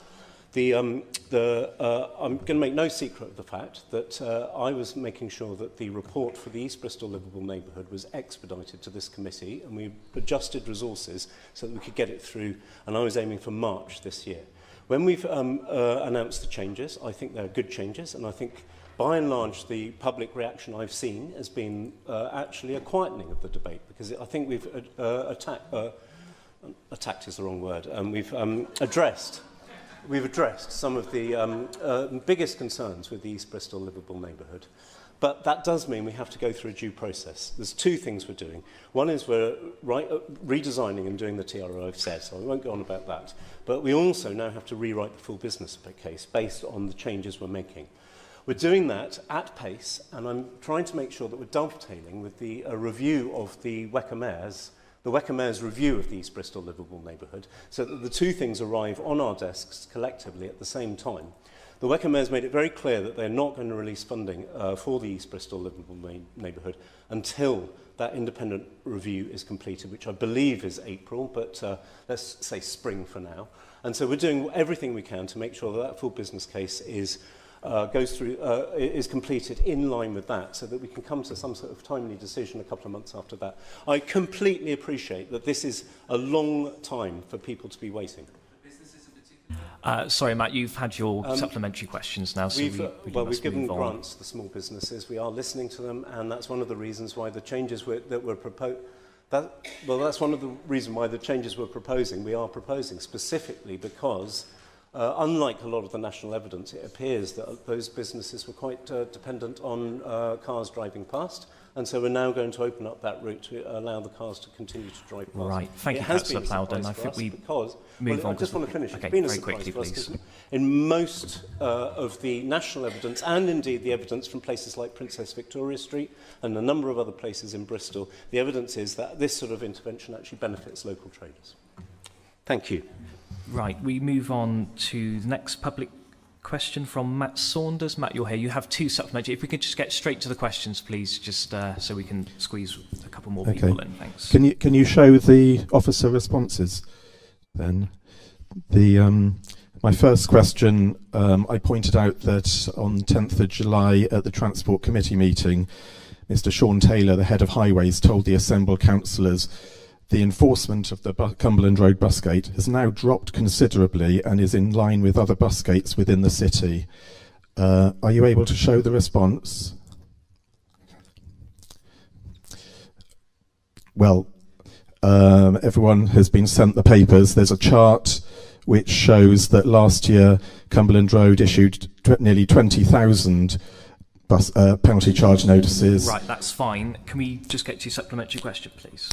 I'm going to make no secret of the fact that I was making sure that the report for the East Bristol livable neighbourhood was expedited to this committee, and we adjusted resources so that we could get it through, and I was aiming for March this year. When we've announced the changes, I think they're good changes, and I think by and large the public reaction I've seen has been actually a quietening of the debate, because I think we've attacked is the wrong word, and we've addressed some of the biggest concerns with the East Bristol livable neighbourhood. But that does mean we have to go through a due process. There's two things we're doing. One is we're redesigning and doing the TRO I've said, so I won't go on about that. But we also now have to rewrite the full business case based on the changes we're making. We're doing that at pace, and I'm trying to make sure that we're dovetailing with the review of the Weckham Mayor's review of the East Bristol livable neighbourhood, so that the two things arrive on our desks collectively at the same time. The Weckham Mayor's made it very clear that they're not going to release funding for the East Bristol livable neighbourhood until that independent review is completed, which I believe is April, but let's say spring for now. And so we're doing everything we can to make sure that that full business case is completed in line with that, so that we can come to some sort of timely decision a couple of months after that. I completely appreciate that this is a long time for people to be waiting. Sorry, Matt, you've had your supplementary questions now. So we've given grants to the small businesses. We are listening to them, and that's one of the reasons why the changes that were proposed. That's one of the reasons why the changes we're proposing. We are proposing specifically because. Unlike a lot of the national evidence, it appears that those businesses were quite dependent on cars driving past, and so we're now going to open up that route to allow the cars to continue to drive past. Right, thank you, Councillor Plowden. I think we move on. I just want to finish. Okay, it's been a very surprise quickly, for us, please. 'cause in most of the national evidence, and indeed the evidence from places like Princess Victoria Street and a number of other places in Bristol, the evidence is that this sort of intervention actually benefits local traders. Thank you. Right, we move on to the next public question from Matt Saunders. Matt, you're here. You have two supplementary. If we could just get straight to the questions, please, just so we can squeeze a couple more people in. Thanks. Can you show the officer responses then? My first question, I pointed out that on 10th of July at the Transport Committee meeting, Mr. Sean Taylor, the head of highways, told the assembled councillors the enforcement of the Cumberland Road bus gate has now dropped considerably and is in line with other bus gates within the city. Are you able to show the response? Well, everyone has been sent the papers. There's a chart which shows that last year Cumberland Road issued nearly 20,000 penalty charge notices. Right, that's fine. Can we just get to your supplementary question, please?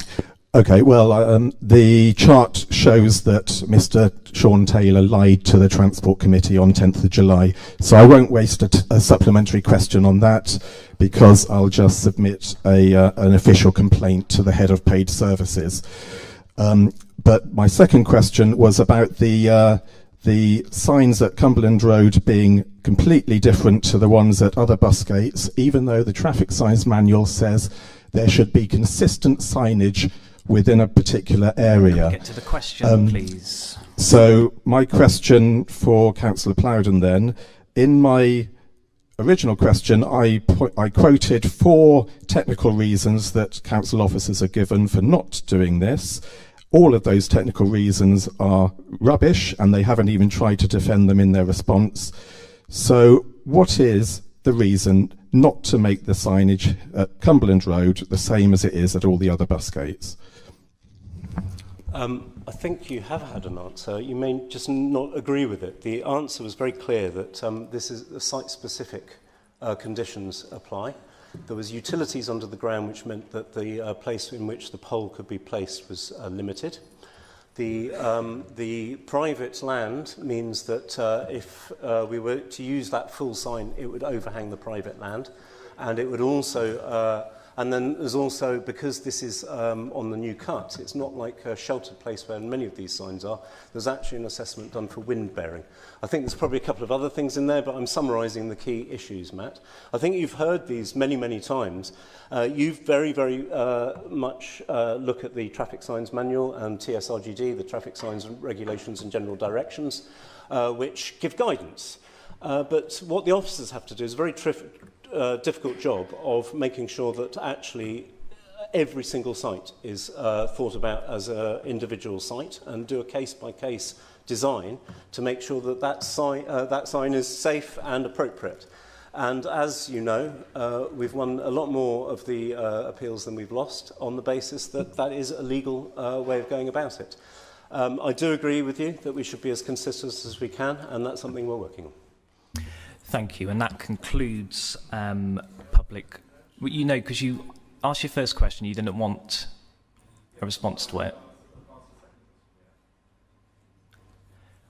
Okay, well, the chart shows that Mr. Sean Taylor lied to the Transport Committee on 10th of July, so I won't waste a supplementary question on that, because I'll just submit an official complaint to the head of paid services. But my second question was about the signs at Cumberland Road being completely different to the ones at other bus gates, even though the traffic signs manual says there should be consistent signage within a particular area. Can we get to the question, please? So my question for Councillor Plowden then, in my original question, I quoted 4 technical reasons that council officers are given for not doing this. All of those technical reasons are rubbish, and they haven't even tried to defend them in their response. So what is the reason not to make the signage at Cumberland Road the same as it is at all the other bus gates? I think you have had an answer. You may just not agree with it. The answer was very clear that this is the site-specific conditions apply. There was utilities under the ground, which meant that the place in which the pole could be placed was limited. The private land means that if we were to use that full sign, it would overhang the private land, and it would also and then there's also, because this is on the new cut, it's not like a sheltered place where many of these signs are. There's actually an assessment done for wind bearing. I think there's probably a couple of other things in there, but I'm summarising the key issues, Matt. I think you've heard these many, many times. You've very, very much look at the traffic signs manual and TSRGD, the traffic signs regulations and general directions, which give guidance. But what the officers have to do is a very difficult job of making sure that actually every single site is thought about as an individual site, and do a case-by-case design to make sure that that sign is safe and appropriate. And as you know, we've won a lot more of the appeals than we've lost on the basis that that is a legal way of going about it. I do agree with you that we should be as consistent as we can, and that's something we're working on. Thank you, and that concludes public. You know, because you asked your first question, you didn't want a response to it.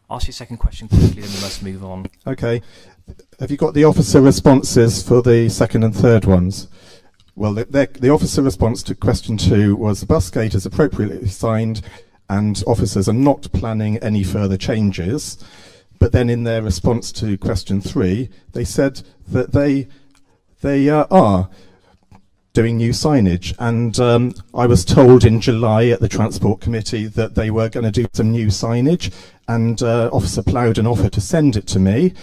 Ask your second question quickly, then we must move on. Okay. Have you got the officer responses for the second and third ones? Well, the officer response to question 2 was the bus gate is appropriately signed and officers are not planning any further changes. But then in their response to question 3, they said that they are doing new signage. And I was told in July at the Transport Committee that they were going to do some new signage, and Officer Plowden offered to send it to me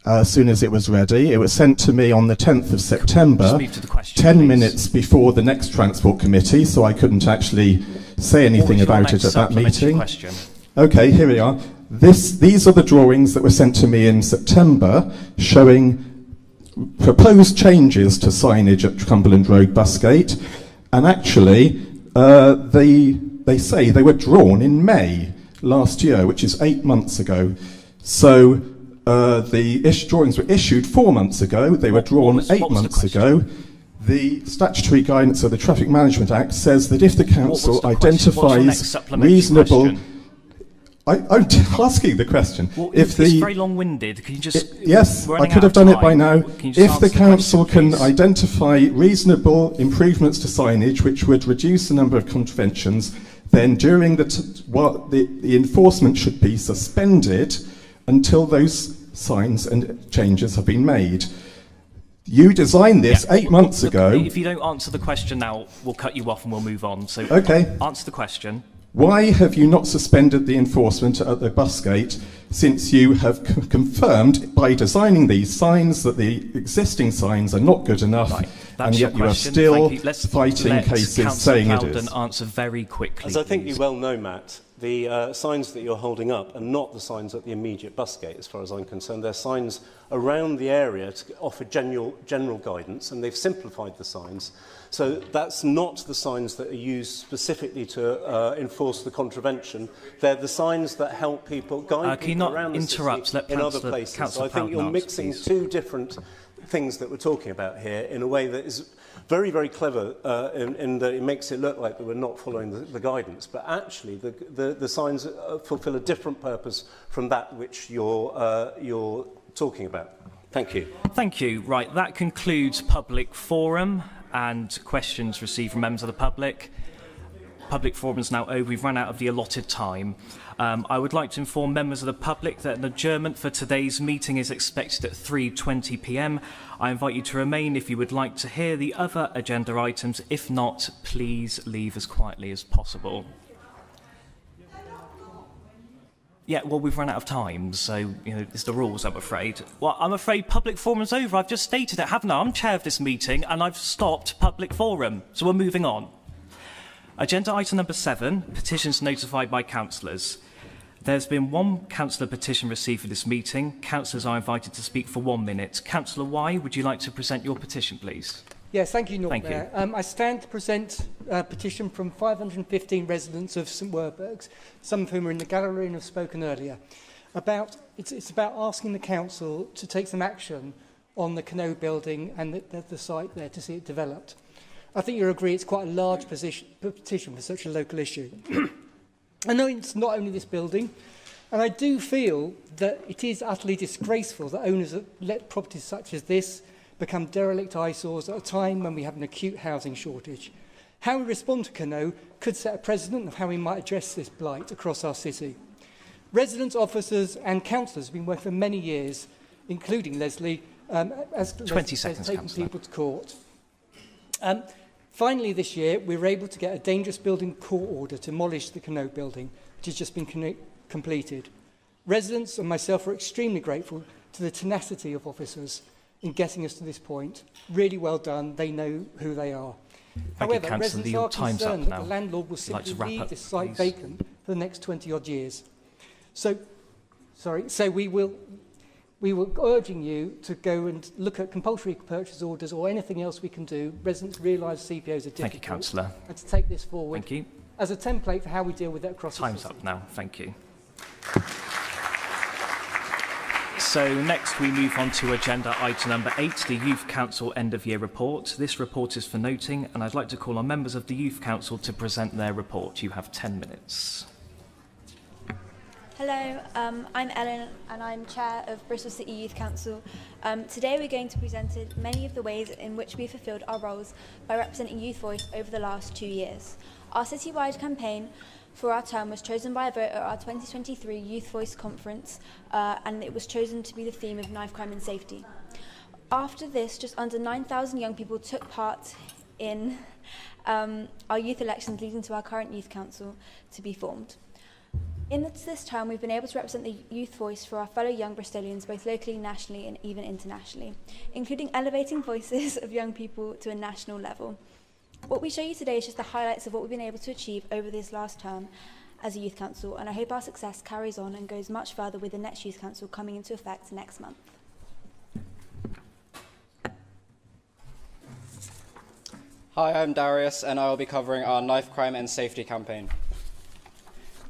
as soon as it was ready. It was sent to me on the 10th of September, 10 minutes before the next Transport Committee, so I couldn't actually say anything about it at that meeting. Question? Okay, here we are. These are the drawings that were sent to me in September showing proposed changes to signage at Cumberland Road Busgate, and actually they say they were drawn in May last year, which is 8 months ago. So the drawings were issued 4 months ago, they were drawn 8 months ago. The statutory guidance of the Traffic Management Act says that if the council identifies reasonable... I'm asking the question. Well, it's very long-winded. Can you just... Yes, I could have done it by now. If the council can identify reasonable improvements to signage which would reduce the number of contraventions, then during the enforcement should be suspended until those signs and changes have been made. You designed this 8 months ago. If you don't answer the question now, we'll cut you off and we'll move on. So okay. Answer the question. Why have you not suspended the enforcement at the bus gate, since you have confirmed by designing these signs that the existing signs are not good enough, and yet you are still fighting cases saying it is? Answer very quickly. As I think you well know, Matt, the signs that you're holding up are not the signs at the immediate bus gate, as far as I'm concerned. They're signs around the area to offer general guidance, and they've simplified the signs. So that's not the signs that are used specifically to enforce the contravention. They're the signs that help people, guide people around the city in other places. So I think you're mixing two different things that we're talking about here in a way that is very, very clever in that it makes it look like that we're not following the guidance, but actually the signs fulfill a different purpose from that which you're talking about. Thank you. Thank you. Right, that concludes public forum and questions received from members of the public. Public forum is now over. We've run out of the allotted time. I would like to inform members of the public that an adjournment for today's meeting is expected at 3:20 p.m. I invite you to remain if you would like to hear the other agenda items. If not, please leave as quietly as possible. Yeah, well, we've run out of time, so, you know, it's the rules, I'm afraid. Well, I'm afraid public forum's over. I've just stated it, haven't I? I'm chair of this meeting, and I've stopped public forum, so we're moving on. Agenda item number 7, petitions notified by councillors. There's been one councillor petition received for this meeting. Councillors are invited to speak for 1 minute. Councillor Y, would you like to present your petition, please? Yes, thank you, Lord Thank Mayor. I stand to present a petition from 515 residents of St Werburgh's, some of whom are in the gallery and have spoken earlier. It's about asking the council to take some action on the Cano building and the site there to see it developed. I think you'll agree it's quite a large petition for such a local issue. I know it's not only this building, and I do feel that it is utterly disgraceful that owners that let properties such as this become derelict eyesores at a time when we have an acute housing shortage. How we respond to Cano could set a precedent of how we might address this blight across our city. Residents, officers and councillors have been working for many years, including Leslie, as 20 seconds, taking people to court. Finally, this year, we were able to get a dangerous building court order to demolish the Cano building, which has just been completed. Residents and myself are extremely grateful to the tenacity of officers in getting us to this point. Really well done. They know who they are. However, residents are concerned that the landlord will simply leave this site vacant for the next 20-odd years. So we were urging you to go and look at compulsory purchase orders or anything else we can do. Residents realise CPOs are difficult. Thank you, Councillor. And to take this forward Thank you. as a template for how we deal with it across the city. Time's up now. Thank you. So next we move on to agenda item number 8, the Youth Council End of Year Report. This report is for noting, and I'd like to call on members of the Youth Council to present their report. You have 10 minutes. Hello, I'm Ellen and I'm Chair of Bristol City Youth Council. Today we're going to present many of the ways in which we fulfilled our roles by representing Youth Voice over the last 2 years. Our citywide campaign for our term was chosen by a vote at our 2023 Youth Voice Conference and it was chosen to be the theme of knife crime and safety. After this, just under 9,000 young people took part in our youth elections leading to our current Youth Council to be formed. In this term, we've been able to represent the youth voice for our fellow young Bristolians, both locally, nationally and even internationally, including elevating voices of young people to a national level. What we show you today is just the highlights of what we've been able to achieve over this last term as a youth council, and I hope our success carries on and goes much further with the next youth council coming into effect next month. Hi, I'm Darius and I will be covering our knife crime and safety campaign.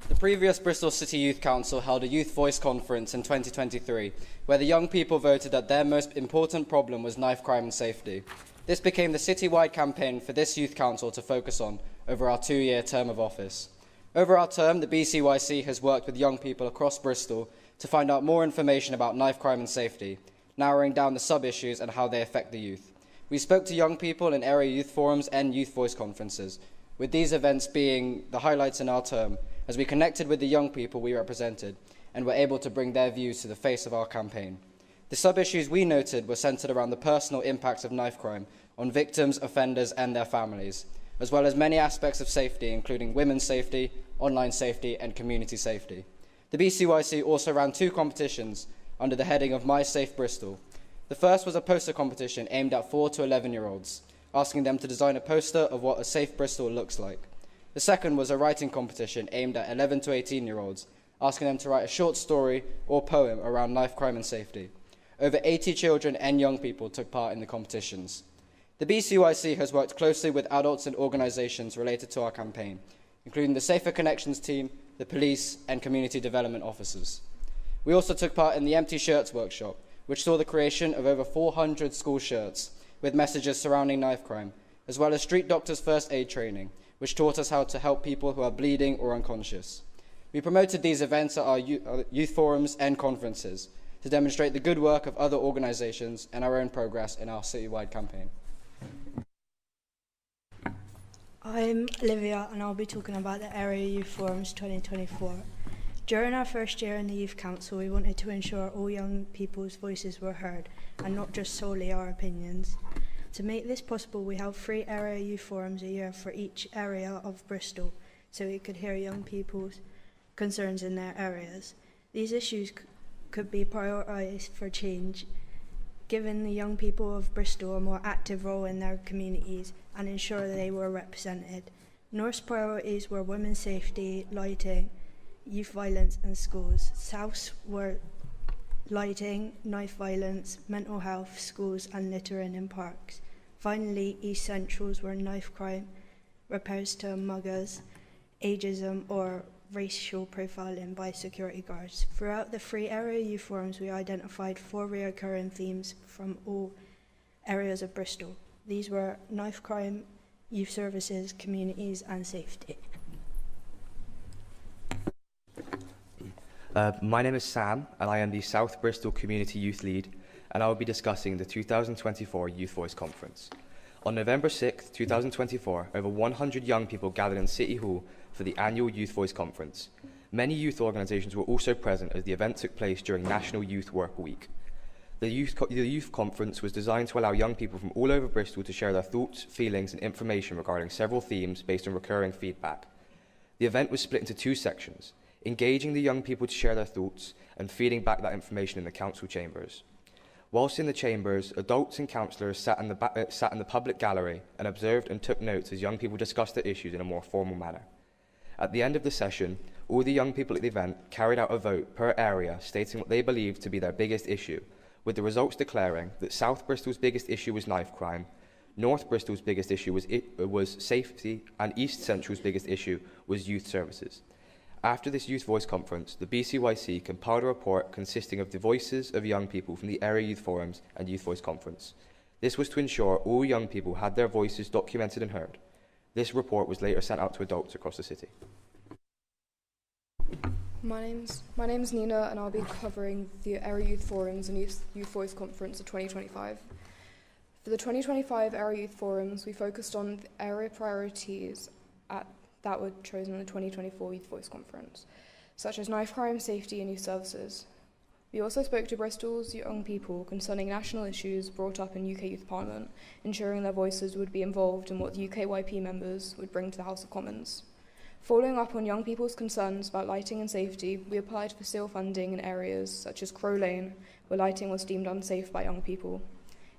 The previous Bristol City Youth Council held a Youth Voice Conference in 2023, where the young people voted that their most important problem was knife crime and safety. This became the citywide campaign for this Youth Council to focus on over our 2-year term of office. Over our term, the BCYC has worked with young people across Bristol to find out more information about knife crime and safety, narrowing down the sub-issues and how they affect the youth. We spoke to young people in area youth forums and Youth Voice conferences, with these events being the highlights in our term, as we connected with the young people we represented and were able to bring their views to the face of our campaign. The sub-issues we noted were centred around the personal impacts of knife crime on victims, offenders and their families, as well as many aspects of safety, including women's safety, online safety and community safety. The BCYC also ran 2 competitions under the heading of My Safe Bristol. The first was a poster competition aimed at 4 to 11-year-olds, asking them to design a poster of what a safe Bristol looks like. The second was a writing competition aimed at 11 to 18-year-olds, asking them to write a short story or poem around knife crime and safety. Over 80 children and young people took part in the competitions. The BCYC has worked closely with adults and organisations related to our campaign, including the Safer Connections team, the police and community development officers. We also took part in the Empty Shirts workshop, which saw the creation of over 400 school shirts with messages surrounding knife crime, as well as street doctors' first aid training, which taught us how to help people who are bleeding or unconscious. We promoted these events at our youth forums and conferences to demonstrate the good work of other organisations and our own progress in our citywide campaign. I'm Olivia and I'll be talking about the Area Youth Forums 2024. During our first year in the Youth Council, we wanted to ensure all young people's voices were heard and not just solely our opinions. To make this possible, we held 3 Area Youth Forums a year for each area of Bristol, so we could hear young people's concerns in their areas. These issues could be prioritised for change, giving the young people of Bristol a more active role in their communities and ensure they were represented. North's priorities were women's safety, lighting, youth violence and schools. South's were lighting, knife violence, mental health, schools and littering in parks. Finally, East Central's were knife crime, repairs to muggers, ageism or racial profiling by security guards. Throughout the 3 area youth forums, we identified 4 recurring themes from all areas of Bristol. These were knife crime, youth services, communities and safety. My name is Sam and I am the South Bristol Community Youth Lead, and I will be discussing the 2024 Youth Voice Conference. On November 6, 2024, over 100 young people gathered in City Hall for the annual Youth Voice Conference. Many youth organisations were also present as the event took place during National Youth Work Week. The youth conference was designed to allow young people from all over Bristol to share their thoughts, feelings and information regarding several themes based on recurring feedback. The event was split into 2 sections, engaging the young people to share their thoughts and feeding back that information in the council chambers. Whilst in the chambers, adults and councillors sat in the public gallery and observed and took notes as young people discussed the issues in a more formal manner. At the end of the session, all the young people at the event carried out a vote per area stating what they believed to be their biggest issue, with the results declaring that South Bristol's biggest issue was knife crime, North Bristol's biggest issue was safety, and East Central's biggest issue was youth services. After this Youth Voice Conference, the BCYC compiled a report consisting of the voices of young people from the Area Youth Forums and Youth Voice Conference. This was to ensure all young people had their voices documented and heard. This report was later sent out to adults across the city. My name's Nina and I'll be covering the Area Youth Forums and Youth Voice Conference of 2025. For the 2025 Area Youth Forums, we focused on the area priorities that were chosen in the 2024 Youth Voice Conference, such as knife crime, safety and youth services. We also spoke to Bristol's young people concerning national issues brought up in UK Youth Parliament, ensuring their voices would be involved in what the UKYP members would bring to the House of Commons. Following up on young people's concerns about lighting and safety, we applied for seal funding in areas such as Crow Lane, where lighting was deemed unsafe by young people.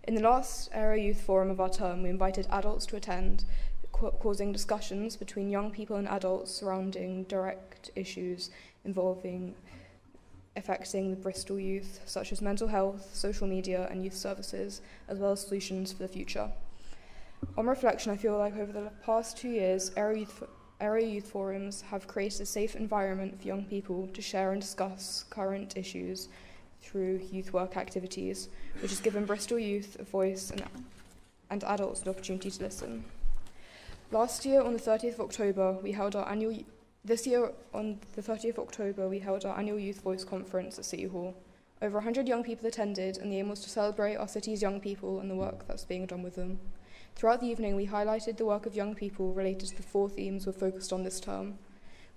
In the last Area Youth Forum of our term, we invited adults to attend, causing discussions between young people and adults surrounding direct issues affecting the Bristol youth, such as mental health, social media and youth services, as well as solutions for the future. On reflection, I feel like over the past 2 years, Area Youth Forums have created a safe environment for young people to share and discuss current issues through youth work activities, which has given Bristol youth a voice and adults an opportunity to listen. Last year, on the 30th of October, we held our annual Youth Voice Conference at City Hall. Over 100 young people attended, and the aim was to celebrate our city's young people and the work that's being done with them. Throughout the evening, we highlighted the work of young people related to the 4 themes we're focused on this term.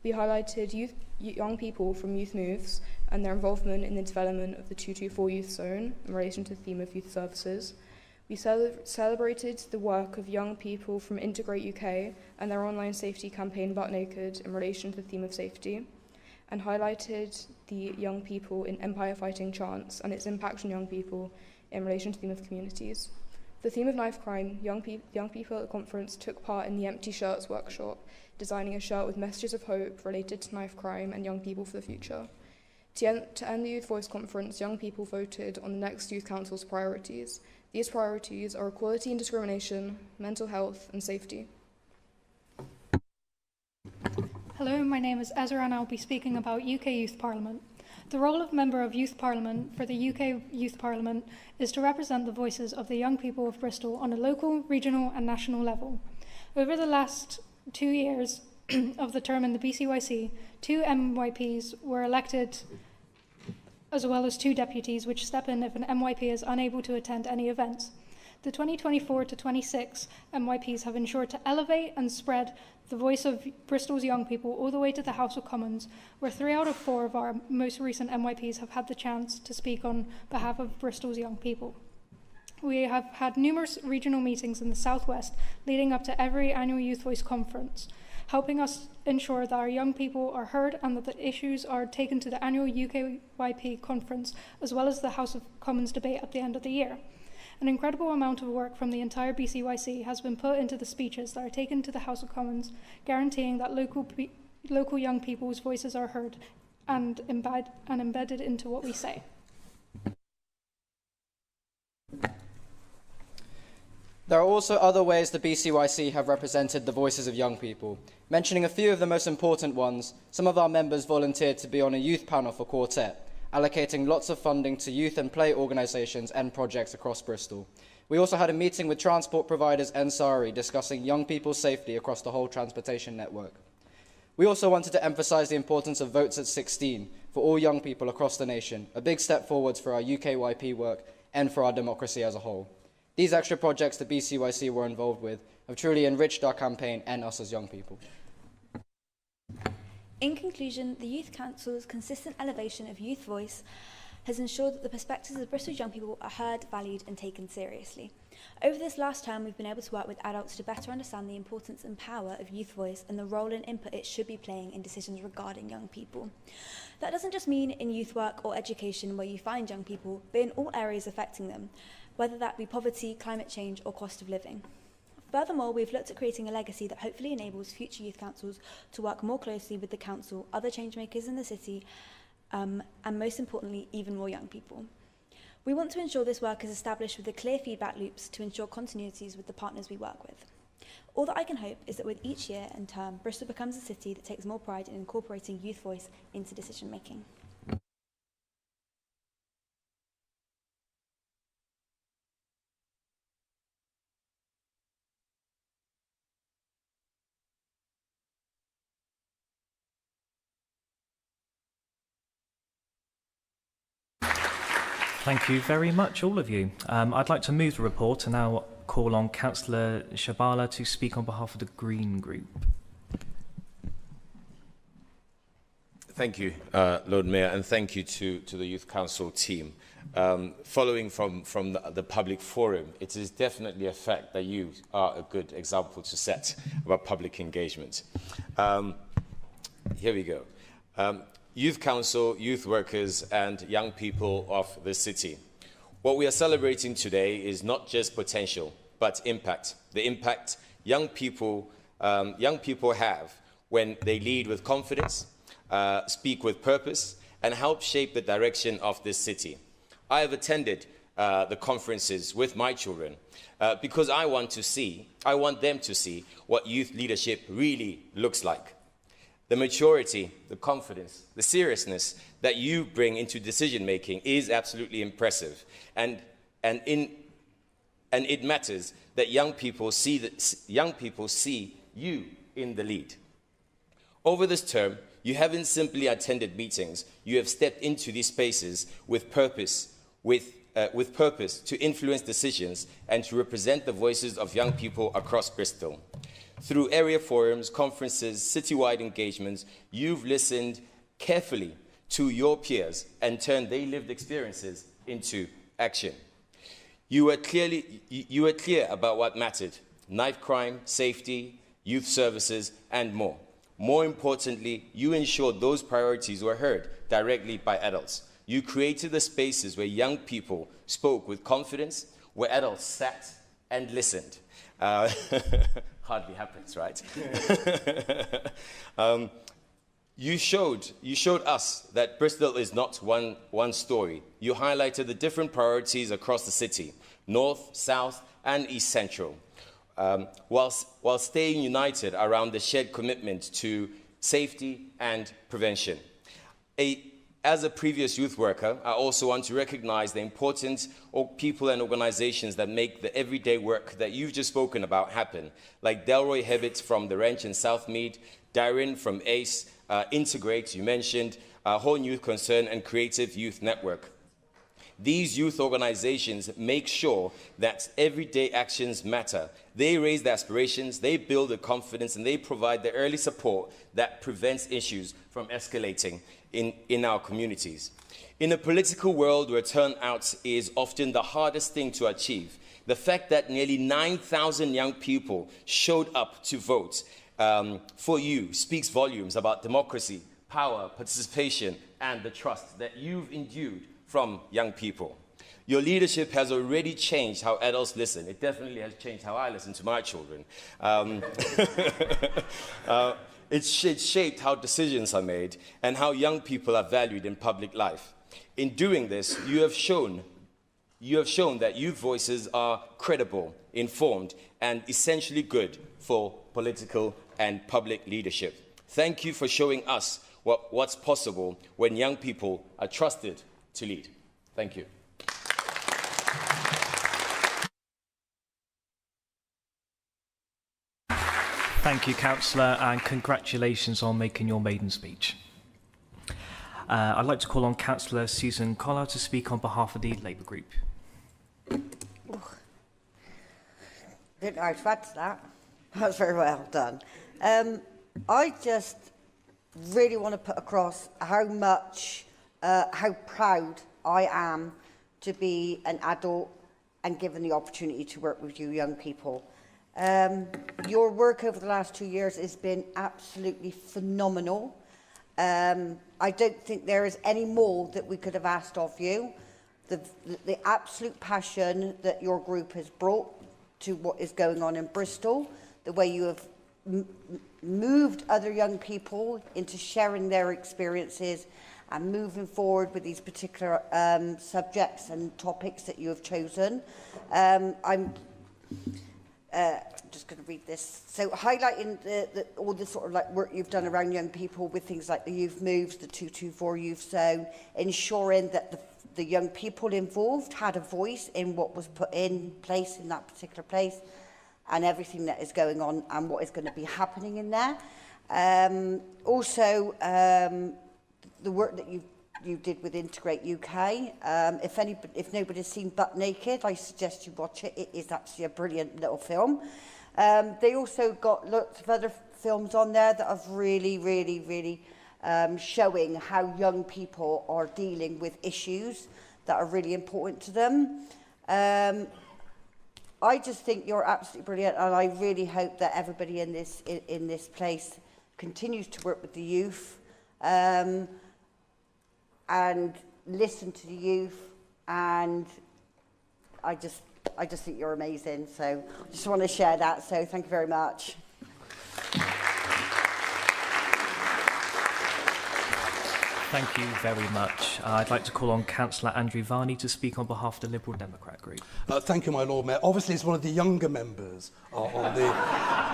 We highlighted young people from Youth Moves and their involvement in the development of the 224 Youth Zone in relation to the theme of youth services. We celebrated the work of young people from Integrate UK and their online safety campaign Butt Naked in relation to the theme of safety, and highlighted the young people in Empire Fighting Chants and its impact on young people in relation to the theme of communities. For the theme of knife crime, young people at the conference took part in the Empty Shirts workshop, designing a shirt with messages of hope related to knife crime and young people for the future. To end the Youth Voice Conference, young people voted on the next Youth Council's priorities. These priorities are equality and discrimination, mental health and safety. Hello, my name is Ezra and I'll be speaking about UK Youth Parliament. The role of Member of Youth Parliament for the UK Youth Parliament is to represent the voices of the young people of Bristol on a local, regional and national level. Over the last 2 years of the term in the BCYC, 2 MYPs were elected, as well as 2 deputies, which step in if an MYP is unable to attend any events. The 2024 to 26 MYPs have ensured to elevate and spread the voice of Bristol's young people all the way to the House of Commons, where 3 out of 4 of our most recent MYPs have had the chance to speak on behalf of Bristol's young people. We have had numerous regional meetings in the Southwest leading up to every annual Youth Voice conference, helping us ensure that our young people are heard and that the issues are taken to the annual UKYP conference, as well as the House of Commons debate at the end of the year. An incredible amount of work from the entire BCYC has been put into the speeches that are taken to the House of Commons, guaranteeing that local young people's voices are heard and embedded into what we say. There are also other ways the BCYC have represented the voices of young people. Mentioning a few of the most important ones, some of our members volunteered to be on a youth panel for Quartet, allocating lots of funding to youth and play organisations and projects across Bristol. We also had a meeting with transport providers and SARI discussing young people's safety across the whole transportation network. We also wanted to emphasise the importance of votes at 16 for all young people across the nation, a big step forwards for our UKYP work and for our democracy as a whole. These extra projects the BCYC were involved with have truly enriched our campaign and us as young people. In conclusion, the Youth Council's consistent elevation of youth voice has ensured that the perspectives of Bristol's young people are heard, valued and taken seriously. Over this last term, we've been able to work with adults to better understand the importance and power of youth voice and the role and input it should be playing in decisions regarding young people. That doesn't just mean in youth work or education where you find young people, but in all areas affecting them, whether that be poverty, climate change or cost of living. Furthermore, we've looked at creating a legacy that hopefully enables future youth councils to work more closely with the council, other changemakers in the city, and most importantly, even more young people. We want to ensure this work is established with the clear feedback loops to ensure continuities with the partners we work with. All that I can hope is that with each year and term, Bristol becomes a city that takes more pride in incorporating youth voice into decision making. Thank you very much, all of you. I'd like to move the report and now call on Councillor Shabala to speak on behalf of the Green Group. Thank you, Lord Mayor, and thank you to the Youth Council team. Following from the public forum, it is definitely a fact that you are a good example to set about public engagement. Here we go. Youth Council, youth workers and young people of the city. What we are celebrating today is not just potential, but impact. The impact young people have when they lead with confidence, speak with purpose, and help shape the direction of this city. I have attended the conferences with my children because I want them to see what youth leadership really looks like. The maturity, the confidence, the seriousness that you bring into decision-making is absolutely impressive. And it matters that young people see you in the lead. Over this term, you haven't simply attended meetings. You have stepped into these spaces with purpose to influence decisions and to represent the voices of young people across Bristol. Through area forums, conferences, citywide engagements, you've listened carefully to your peers and turned their lived experiences into action. You were clear about what mattered: knife crime, safety, youth services, and more. More importantly, you ensured those priorities were heard directly by adults. You created the spaces where young people spoke with confidence, where adults sat and listened. Hardly happens, right? You showed us that Bristol is not one story. You highlighted the different priorities across the city: North, South, and East Central, while staying united around the shared commitment to safety and prevention. As a previous youth worker, I also want to recognize the important people and organizations that make the everyday work that you've just spoken about happen, like Delroy Hebbett from the Wrench in Southmead, Darren from ACE, Integrate, you mentioned, Whole Youth Concern, and Creative Youth Network. These youth organizations make sure that everyday actions matter. They raise the aspirations, they build the confidence, and they provide the early support that prevents issues from escalating in our communities. In a political world where turnout is often the hardest thing to achieve, the fact that nearly 9,000 young people showed up to vote for you speaks volumes about democracy, power, participation, and the trust that you've endued from young people. Your leadership has already changed how adults listen. It definitely has changed how I listen to my children. It's shaped how decisions are made and how young people are valued in public life. In doing this, you have shown that youth voices are credible, informed, and essentially good for political and public leadership. Thank you for showing us what's possible when young people are trusted to lead. Thank you. Thank you, Councillor, and congratulations on making your maiden speech. I'd like to call on Councillor Susan Collar to speak on behalf of the Labour Group. Didn't know how to add to that. That was very well done. I just really want to put across how proud I am to be an adult and given the opportunity to work with you young people. Your work over the last 2 years has been absolutely phenomenal. I don't think there is any more that we could have asked of you. The absolute passion that your group has brought to what is going on in Bristol, the way you have moved other young people into sharing their experiences and moving forward with these particular subjects and topics that you have chosen. I'm just going to read this. So highlighting all the sort of like work you've done around young people with things like the youth moves, the 224 youth zone, ensuring that the young people involved had a voice in what was put in place in that particular place and everything that is going on and what is going to be happening in there. Also, the work that you did with Integrate UK. If nobody's seen Butt Naked, I suggest you watch it. It is actually a brilliant little film. They also got lots of other films on there that are really showing how young people are dealing with issues that are really important to them. I just think you're absolutely brilliant, and I really hope that everybody in this place continues to work with the youth and listen to the youth, and I just think you're amazing. So I just want to share that. So thank you very much. Thank you very much. I'd like to call on Councillor Andrew Varney to speak on behalf of the Liberal Democrat Group. Thank you, my Lord Mayor. Obviously, as one of the younger members on the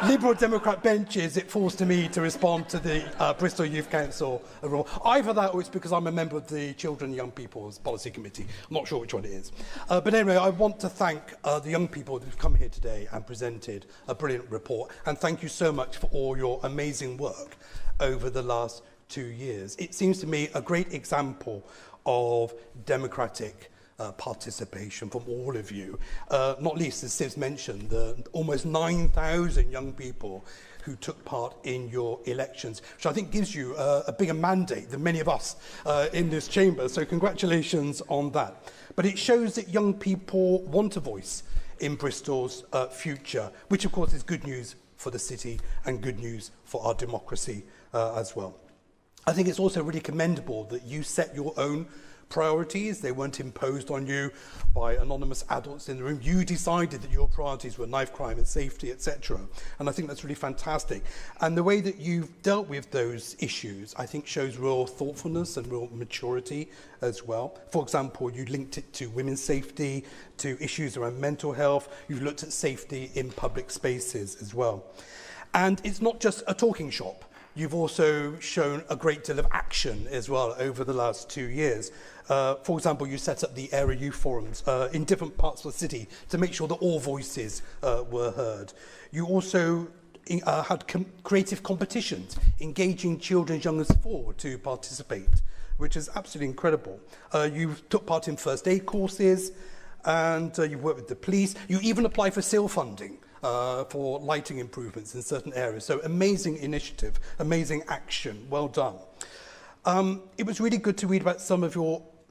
Liberal Democrat benches, it falls to me to respond to the Bristol Youth Council rule. Either that or it's because I'm a member of the Children and Young People's Policy Committee. I'm not sure which one it is. But anyway, I want to thank the young people that have come here today and presented a brilliant report. And thank you so much for all your amazing work over the last 2 years. It seems to me a great example of democratic participation from all of you. Not least, as Siv's mentioned, the almost 9,000 young people who took part in your elections, which I think gives you a bigger mandate than many of us in this chamber. So congratulations on that. But it shows that young people want a voice in Bristol's future, which of course is good news for the city and good news for our democracy as well. I think it's also really commendable that you set your own priorities. They weren't imposed on you by anonymous adults in the room. You decided that your priorities were knife crime and safety, etc. And I think that's really fantastic. And the way that you've dealt with those issues, I think, shows real thoughtfulness and real maturity as well. For example, you linked it to women's safety, to issues around mental health. You've looked at safety in public spaces as well. And it's not just a talking shop. You've also shown a great deal of action as well over the last 2 years. For example, you set up the area youth forums in different parts of the city to make sure that all voices were heard. You also had creative competitions, engaging children as young as 4 to participate, which is absolutely incredible. You took part in first aid courses, and you worked with the police. You even applied for SIL funding for lighting improvements in certain areas. So amazing initiative, amazing action. Well done. It was really good to read about some of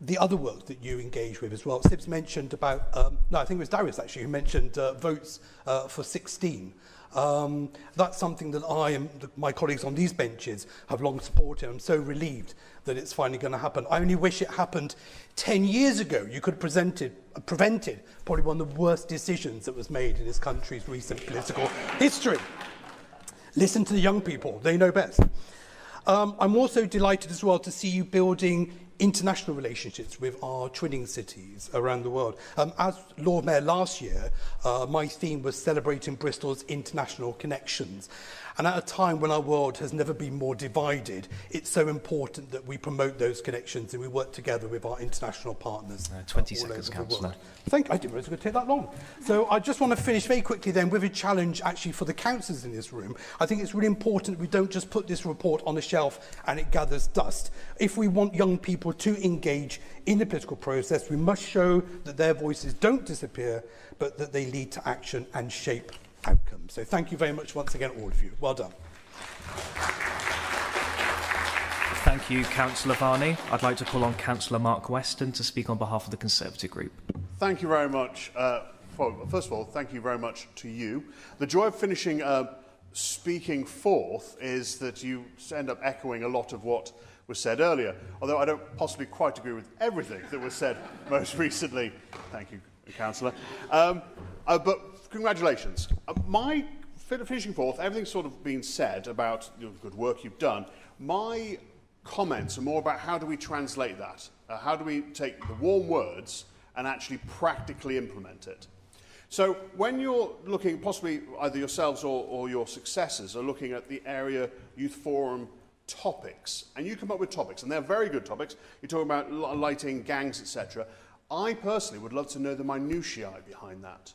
the other work that you engage with as well. Sibs mentioned about, no, I think it was Darius actually who mentioned votes for 16. That's something that I and my colleagues on these benches have long supported. I'm so relieved that it's finally going to happen. I only wish it happened 10 years ago. You could have prevented probably one of the worst decisions that was made in this country's recent political history. Listen to the young people, they know best. I'm also delighted as well to see you building international relationships with our twinning cities around the world. As Lord Mayor last year, my theme was celebrating Bristol's international connections. And at a time when our world has never been more divided, it's so important that we promote those connections and we work together with our international partners. 20 seconds, Councillor. I didn't realise it was going to take that long. So I just want to finish very quickly then with a challenge actually for the councillors in this room. I think it's really important we don't just put this report on the shelf and it gathers dust. If we want young people to engage in the political process, we must show that their voices don't disappear, but that they lead to action and shape outcomes. So thank you very much once again, all of you. Well done. Thank you, Councillor Varney. I'd like to call on Councillor Mark Weston to speak on behalf of the Conservative Group. Thank you very much. First of all, thank you very much to you. The joy of finishing speaking fourth is that you end up echoing a lot of what was said earlier, although I don't possibly quite agree with everything that was said most recently. Thank you, Councillor. But congratulations. My finishing fourth, everything's sort of been said about the good work you've done. My comments are more about how do we translate that? How do we take the warm words and actually practically implement it? So when you're looking, possibly either yourselves or your successors are looking at the area youth forum topics, and you come up with topics, and they're very good topics. You're talking about lighting, gangs, etc. I personally would love to know the minutiae behind that.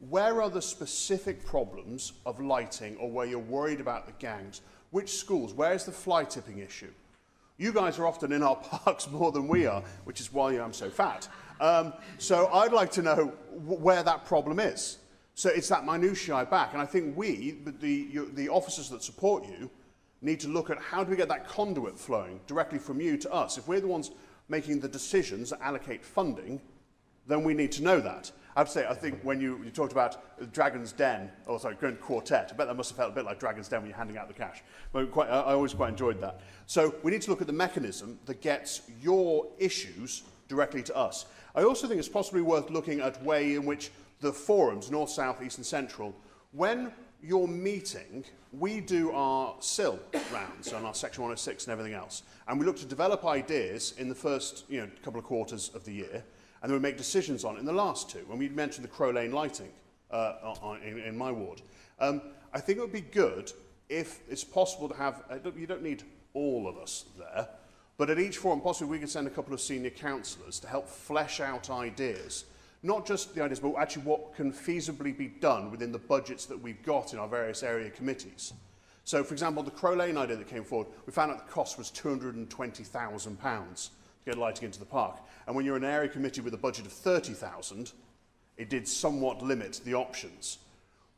Where are the specific problems of lighting, or where you're worried about the gangs? Which schools? Where is the fly tipping issue? You guys are often in our parks more than we are, which is why I'm so fat. So I'd like to know where that problem is. So it's that minutiae back, and I think we, the officers that support you, need to look at how do we get that conduit flowing directly from you to us. If we're the ones making the decisions that allocate funding, then we need to know that. I have to say, I think when you talked about Dragon's Den, or sorry, Grand Quartet, I bet that must have felt a bit like Dragon's Den when you're handing out the cash. But I always quite enjoyed that. So we need to look at the mechanism that gets your issues directly to us. I also think it's possibly worth looking at way in which the forums, North, South, East and Central, when you're meeting, we do our SIL rounds and our Section 106 and everything else. And we look to develop ideas in the first couple of quarters of the year, and then we make decisions on it in the last two. When we mentioned the Crow Lane lighting in my ward, I think it would be good if it's possible to have, you don't need all of us there, but at each forum possibly we could send a couple of senior councillors to help flesh out ideas. Not just the ideas, but actually what can feasibly be done within the budgets that we've got in our various area committees. So, for example, the Crow Lane idea that came forward, we found out the cost was £220,000 to get lighting into the park. And when you're an area committee with a budget of 30,000, it did somewhat limit the options.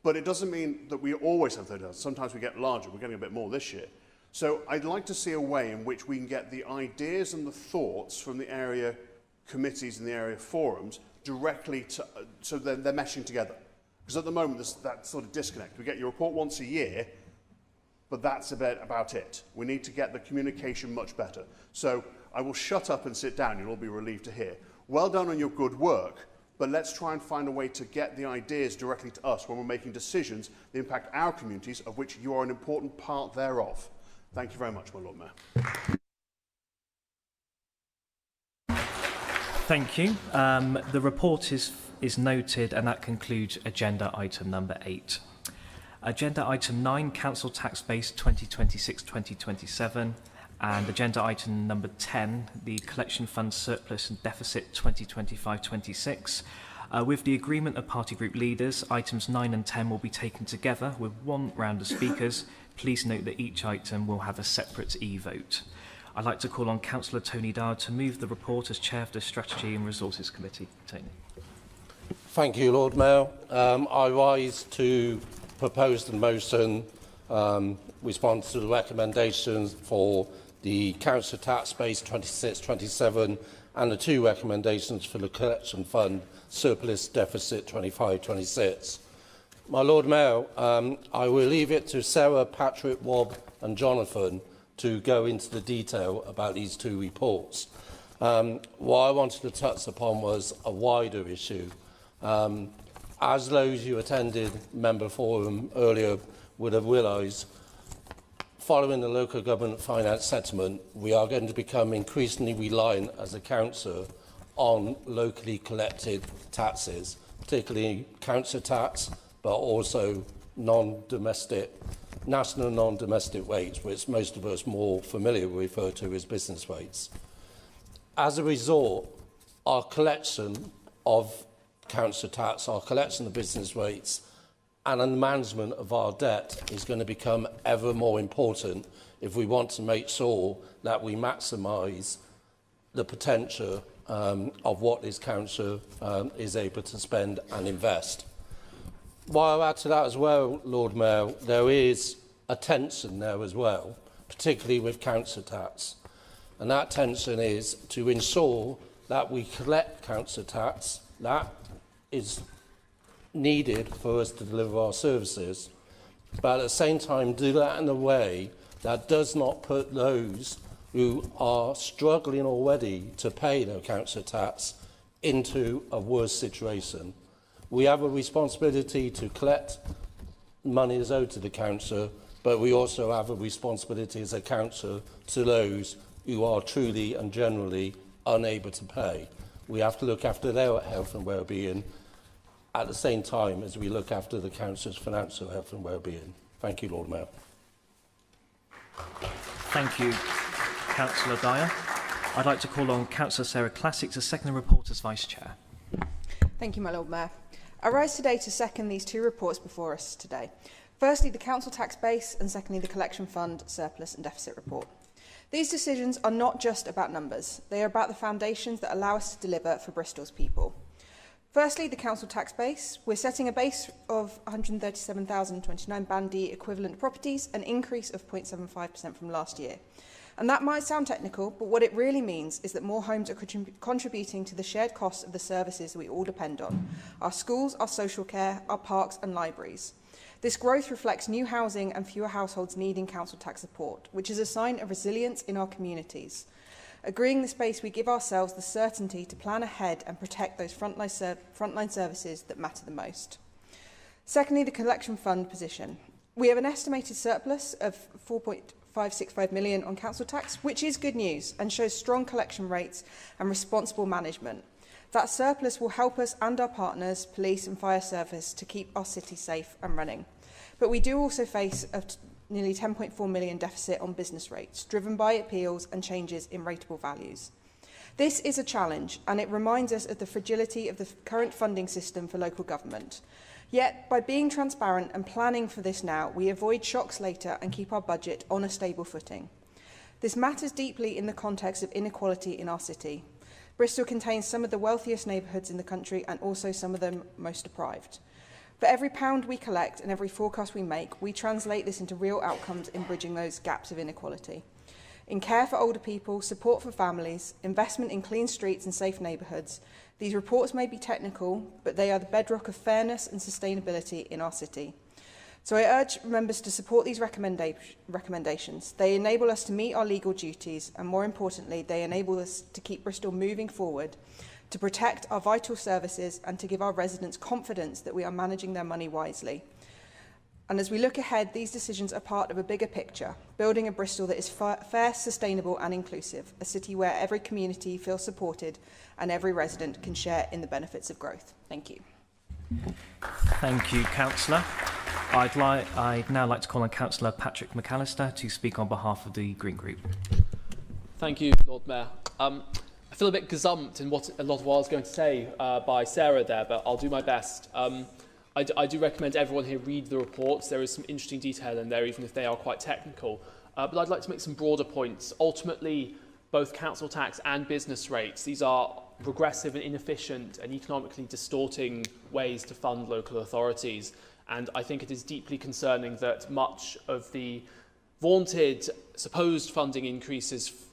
But it doesn't mean that we always have 30,000. Sometimes we get larger. We're getting a bit more this year. So I'd like to see a way in which we can get the ideas and the thoughts from the area committees and the area forums directly to, so they're meshing together. Because at the moment there's that sort of disconnect. We get your report once a year, but that's about it. We need to get the communication much better. So I will shut up and sit down. You'll all be relieved to hear. Well done on your good work, but let's try and find a way to get the ideas directly to us when we're making decisions that impact our communities, of which you are an important part thereof. Thank you very much, my Lord Mayor. Thank you. The report is noted, and that concludes agenda item number 8. Agenda item 9, council tax base 2026-2027. And agenda item number 10, the collection fund surplus and deficit 2025-26. With the agreement of party group leaders, items 9 and 10 will be taken together with one round of speakers. Please note that each item will have a separate e-vote. I'd like to call on Councillor Tony Dard to move the report as Chair of the Strategy and Resources Committee. Tony. Thank you, Lord Mayor. I rise to propose the motion response to the recommendations for the council tax base 26-27 and the 2 recommendations for the collection fund surplus deficit 25-26. My Lord Mayor, I will leave it to Sarah, Patrick, Rob and Jonathan to go into the detail about these 2 reports. What I wanted to touch upon was a wider issue. As those who attended Member Forum earlier would have realised, following the local government finance settlement, we are going to become increasingly reliant as a council on locally collected taxes, particularly council tax, but also non-domestic, national non-domestic rates, which most of us more familiar refer to as business rates. As a result, our collection of council tax, our collection of business rates, and the management of our debt is going to become ever more important if we want to make sure that we maximise the potential of what this council is able to spend and invest. While I'll add to that as well, Lord Mayor, there is a tension there as well, particularly with council tax. And that tension is to ensure that we collect council tax that is needed for us to deliver our services, but at the same time do that in a way that does not put those who are struggling already to pay their council tax into a worse situation. We have a responsibility to collect money that's owed to the council, but we also have a responsibility as a council to those who are truly and generally unable to pay. We have to look after their health and well-being at the same time as we look after the council's financial health and well-being. Thank you, Lord Mayor. Thank you, Councillor Dyer. I'd like to call on Councillor Sarah Classic to second the report as Vice Chair. Thank you, my Lord Mayor. I rise today to second these 2 reports before us today. Firstly, the council tax base, and secondly, the collection fund surplus and deficit report. These decisions are not just about numbers. They are about the foundations that allow us to deliver for Bristol's people. Firstly, the council tax base. We're setting a base of 137,029 Band D equivalent properties, an increase of 0.75% from last year. And that might sound technical, but what it really means is that more homes are contributing to the shared costs of the services that we all depend on: our schools, our social care, our parks and libraries. This growth reflects new housing and fewer households needing council tax support, which is a sign of resilience in our communities. Agreeing this base, we give ourselves the certainty to plan ahead and protect those frontline services that matter the most. Secondly, the collection fund position. We have an estimated surplus of 4.565 million on council tax, which is good news and shows strong collection rates and responsible management. That surplus will help us and our partners, police and fire service, to keep our city safe and running. But we do also face a nearly 10.4 million deficit on business rates, driven by appeals and changes in rateable values. This is a challenge, and it reminds us of the fragility of the current funding system for local government. Yet, by being transparent and planning for this now, we avoid shocks later and keep our budget on a stable footing. This matters deeply in the context of inequality in our city. Bristol contains some of the wealthiest neighbourhoods in the country and also some of them most deprived. For every pound we collect and every forecast we make, we translate this into real outcomes in bridging those gaps of inequality. In care for older people, support for families, investment in clean streets and safe neighbourhoods, these reports may be technical, but they are the bedrock of fairness and sustainability in our city. So I urge members to support these recommendations. They enable us to meet our legal duties, and more importantly, they enable us to keep Bristol moving forward, to protect our vital services and to give our residents confidence that we are managing their money wisely. And as we look ahead, these decisions are part of a bigger picture, building a Bristol that is fair, sustainable and inclusive, a city where every community feels supported and every resident can share in the benefits of growth. Thank you. Thank you, Councillor. I'd now like to call on Councillor Patrick McAllister to speak on behalf of the Green Group. Thank you, Lord Mayor. I feel a bit gazumped in what a lot of what I was going to say by Sarah there, but I'll do my best. I do recommend everyone here read the reports. There is some interesting detail in there, even if they are quite technical. But I'd like to make some broader points. Ultimately, both council tax and business rates, these are progressive and inefficient and economically distorting ways to fund local authorities. And I think it is deeply concerning that much of the vaunted supposed funding increases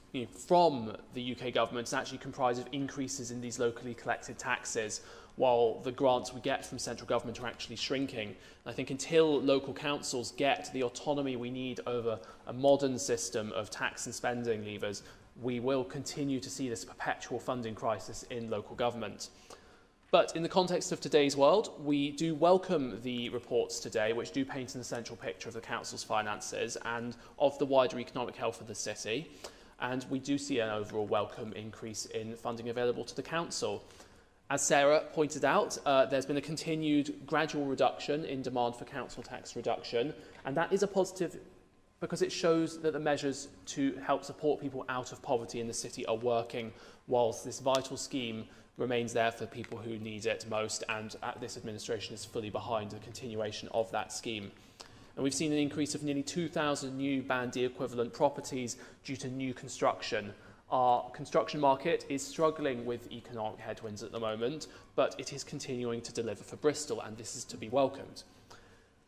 from the UK government is actually comprised of increases in these locally collected taxes, while the grants we get from central government are actually shrinking. And I think until local councils get the autonomy we need over a modern system of tax and spending levers, we will continue to see this perpetual funding crisis in local government. But in the context of today's world, we do welcome the reports today, which do paint an essential picture of the council's finances and of the wider economic health of the city. And we do see an overall welcome increase in funding available to the council. As Sarah pointed out, there's been a continued gradual reduction in demand for council tax reduction, and that is a positive because it shows that the measures to help support people out of poverty in the city are working, whilst this vital scheme remains there for people who need it most, and this administration is fully behind the continuation of that scheme. And we've seen an increase of nearly 2,000 new Band D equivalent properties due to new construction. Our construction market is struggling with economic headwinds at the moment, but it is continuing to deliver for Bristol, and this is to be welcomed.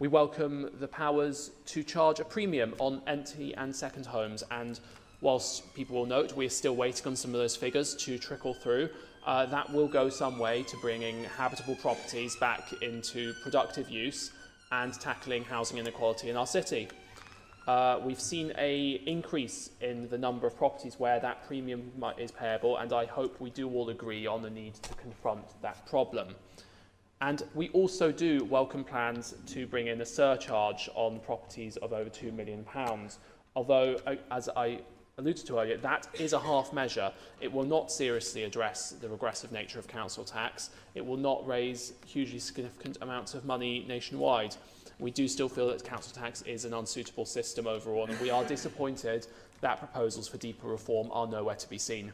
We welcome the powers to charge a premium on empty and second homes, and whilst people will note we're still waiting on some of those figures to trickle through, that will go some way to bringing habitable properties back into productive use and tackling housing inequality in our city. We've seen an increase in the number of properties where that premium is payable, and I hope we do all agree on the need to confront that problem. And we also do welcome plans to bring in a surcharge on properties of over £2 million. Although, as I alluded to earlier, that is a half measure. It will not seriously address the regressive nature of council tax. It will not raise hugely significant amounts of money nationwide. We do still feel that council tax is an unsuitable system overall, and we are disappointed that proposals for deeper reform are nowhere to be seen.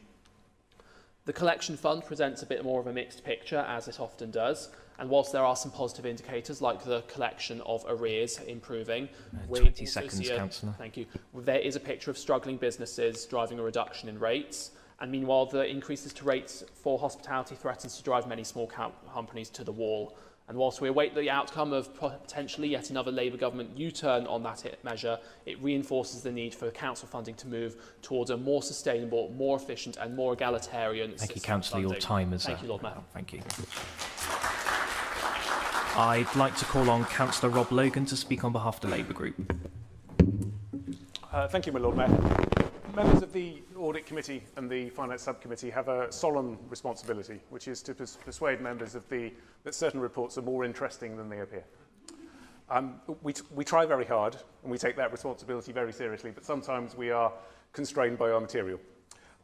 The collection fund presents a bit more of a mixed picture, as it often does, and whilst there are some positive indicators, like the collection of arrears improving, 20 seconds, Councillor. Thank you. There is a picture of struggling businesses driving a reduction in rates, and meanwhile the increases to rates for hospitality threatens to drive many small companies to the wall. And whilst we await the outcome of potentially yet another Labour government U-turn on that measure, it reinforces the need for council funding to move towards a more sustainable, more efficient and more egalitarian system. Thank you, Councillor. Your time is Thank you, Lord Mayor. Thank you. I'd like to call on Councillor Rob Logan to speak on behalf of the Labour Group. Thank you, my Lord Mayor. Members of the Audit Committee and the Finance Subcommittee have a solemn responsibility, which is to persuade members that certain reports are more interesting than they appear. We try very hard, and we take that responsibility very seriously, but sometimes we are constrained by our material.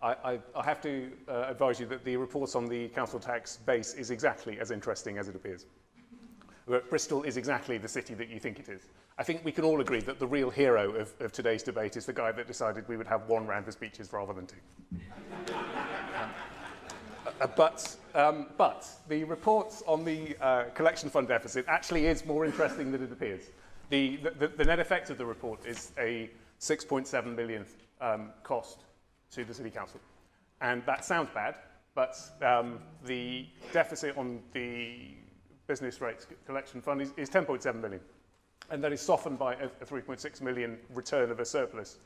I have to advise you that the report on the council tax base is exactly as interesting as it appears. Bristol is exactly the city that you think it is. I think we can all agree that the real hero of today's debate is the guy that decided we would have one round of speeches rather than two. But the reports on the collection fund deficit actually is more interesting than it appears. The net effect of the report is a 6.7 million cost to the City Council. And that sounds bad, but the deficit on the business rates collection fund is 10.7 million. And that is softened by a 3.6 million return of a surplus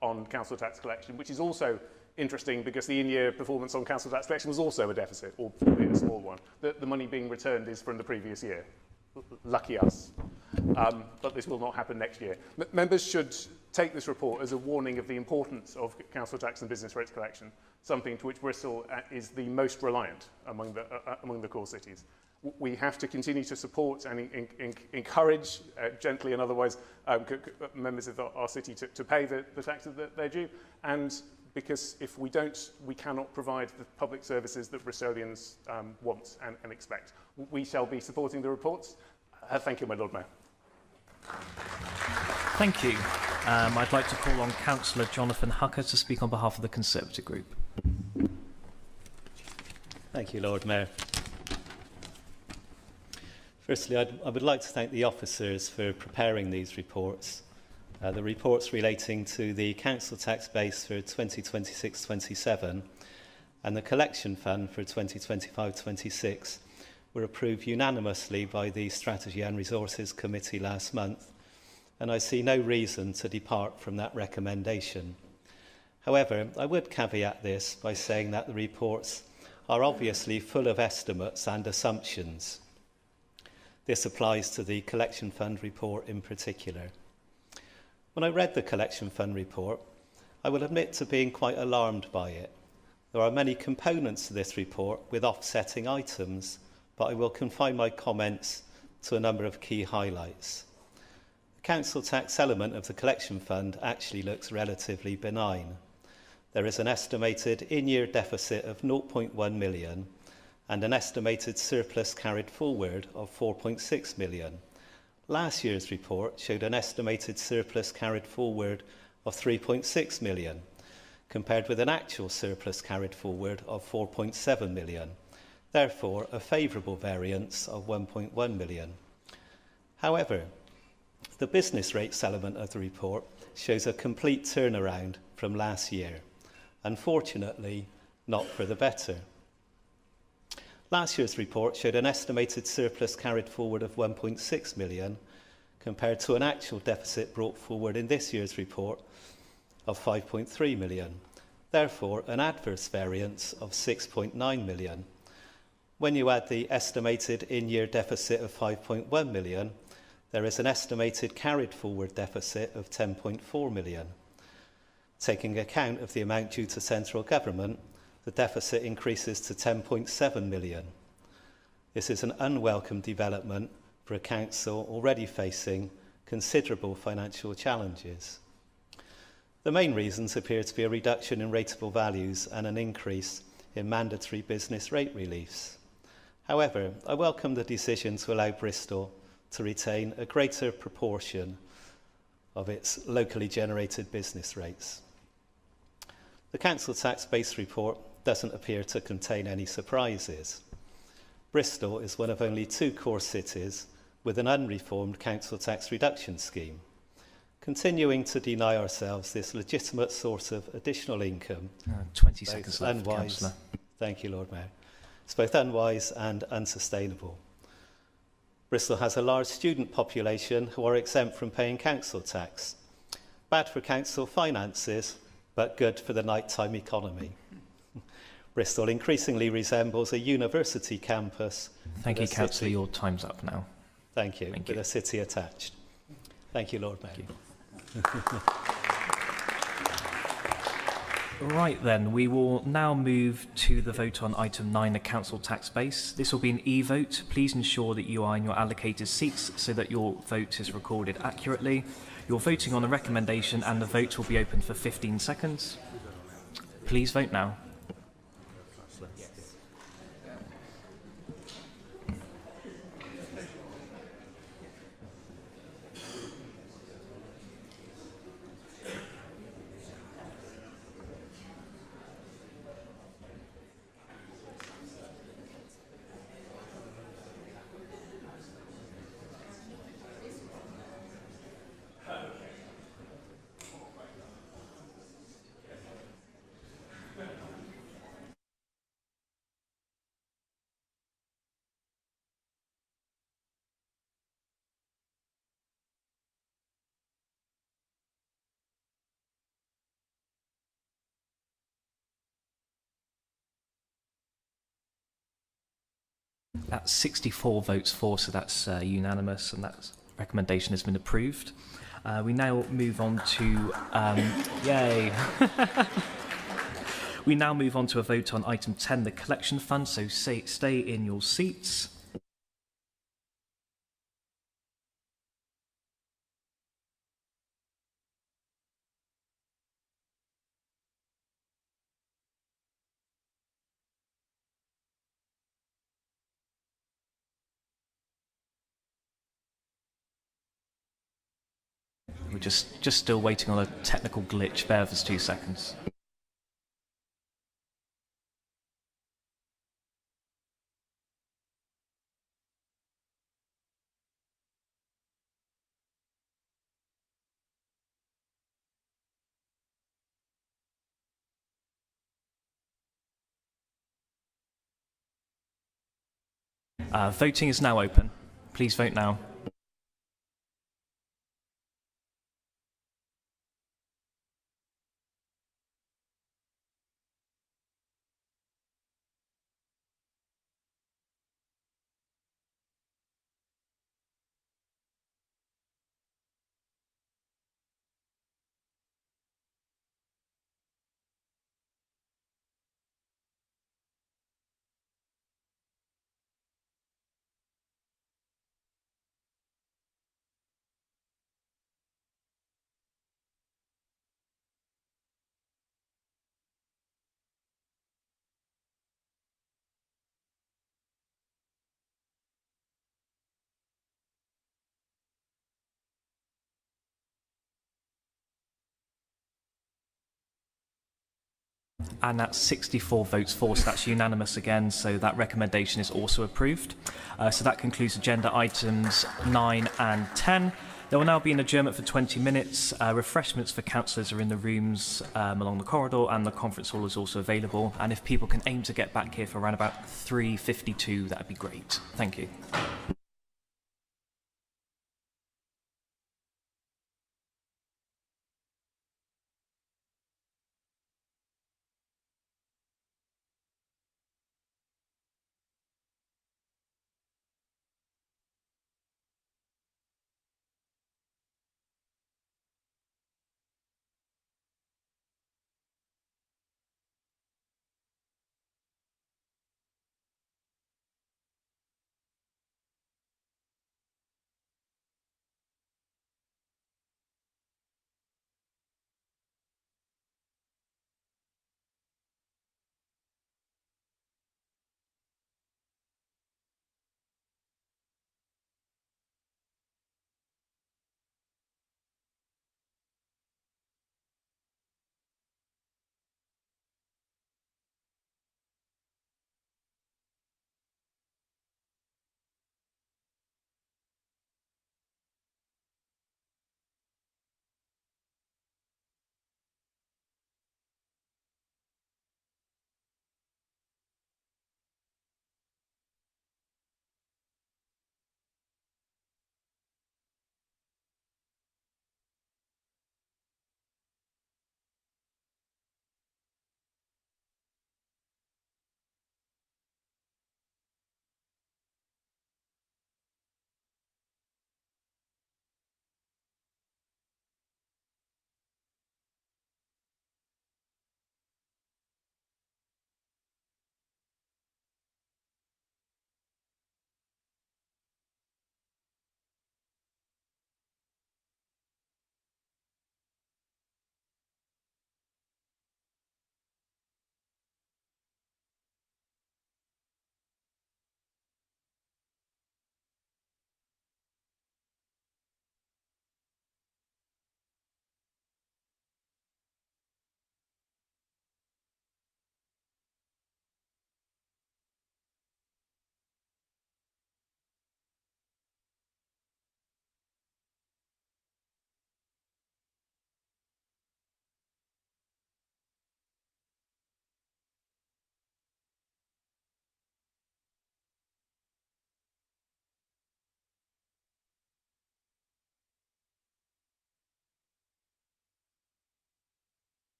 on council tax collection, which is also interesting because the in-year performance on council tax collection was also a deficit, albeit a small one. The money being returned is from the previous year. Lucky us. But this will not happen next year. Members should take this report as a warning of the importance of council tax and business rates collection, something to which Bristol is the most reliant among the core cities. We have to continue to support and encourage, gently and otherwise, members of our city to pay the taxes that they're due. And because if we don't, we cannot provide the public services that Bristolians want and expect. We shall be supporting the reports. Thank you, my Lord Mayor. Thank you. I'd like to call on Councillor Jonathan Hucker to speak on behalf of the Conservative Group. Thank you, Lord Mayor. Firstly, I would like to thank the officers for preparing these reports. The reports relating to the council tax base for 2026-27 and the collection fund for 2025-26 were approved unanimously by the Strategy and Resources Committee last month, and I see no reason to depart from that recommendation. However, I would caveat this by saying that the reports are obviously full of estimates and assumptions. This applies to the Collection Fund report in particular. When I read the Collection Fund report, I will admit to being quite alarmed by it. There are many components to this report with offsetting items, but I will confine my comments to a number of key highlights. The council tax element of the Collection Fund actually looks relatively benign. There is an estimated in-year deficit of 0.1 million and an estimated surplus carried forward of 4.6 million. Last year's report showed an estimated surplus carried forward of 3.6 million, compared with an actual surplus carried forward of 4.7 million. Therefore, a favourable variance of 1.1 million. However, the business rates element of the report shows a complete turnaround from last year. Unfortunately, not for the better. Last year's report showed an estimated surplus carried forward of 1.6 million, compared to an actual deficit brought forward in this year's report of 5.3 million. Therefore, an adverse variance of 6.9 million. When you add the estimated in-year deficit of 5.1 million, there is an estimated carried forward deficit of 10.4 million. Taking account of the amount due to central government, the deficit increases to 10.7 million. This is an unwelcome development for a council already facing considerable financial challenges. The main reasons appear to be a reduction in rateable values and an increase in mandatory business rate reliefs. However, I welcome the decision to allow Bristol to retain a greater proportion of its locally generated business rates. The council tax base report doesn't appear to contain any surprises. Bristol is one of only 2 core cities with an unreformed council tax reduction scheme. Continuing to deny ourselves this legitimate source of additional income 20 seconds left, Councillor. Thank you, Lord Mayor. It's both unwise and unsustainable. Bristol has a large student population who are exempt from paying council tax. Bad for council finances, but good for the nighttime economy. Bristol increasingly resembles a university campus. Thank you, Councillor. Your time's up now. Thank you. With a city attached. Thank you, Lord Mayor. Right then, we will now move to the vote on item 9, the council tax base. This will be an e-vote. Please ensure that you are in your allocated seats so that your vote is recorded accurately. You're voting on a recommendation and the vote will be open for 15 seconds. Please vote now. That's 64 votes for, so that's unanimous, and that recommendation has been approved. We now move on to yay. We now move on to a vote on item 10, the collection fund. So stay in your seats. We're just still waiting on a technical glitch. Bear with us 2 seconds. Voting is now open. Please vote now. And that's 64 votes for, so that's unanimous again, so that recommendation is also approved. So that concludes agenda items 9 and 10. There will now be an adjournment for 20 minutes. Refreshments for councillors are in the rooms along the corridor, and the conference hall is also available. And if people can aim to get back here for around about 3:52, that would be great. Thank you.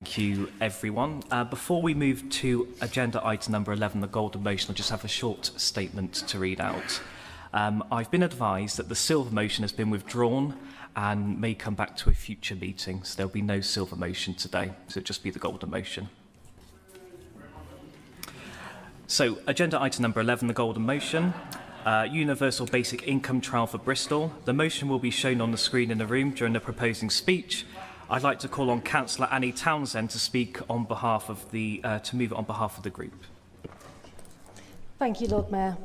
Thank you, everyone. Before we move to agenda item number 11, the golden motion, I'll just have a short statement to read out. I've been advised that the silver motion has been withdrawn and may come back to a future meeting, so there'll be no silver motion today, so it'll just be the golden motion. So, agenda item number 11, the golden motion. Universal basic income trial for Bristol. The motion will be shown on the screen in the room during the proposing speech. I'd like to call on Councillor Annie Townsend to speak on behalf of the to move it on behalf of the group. Thank you, Lord Mayor.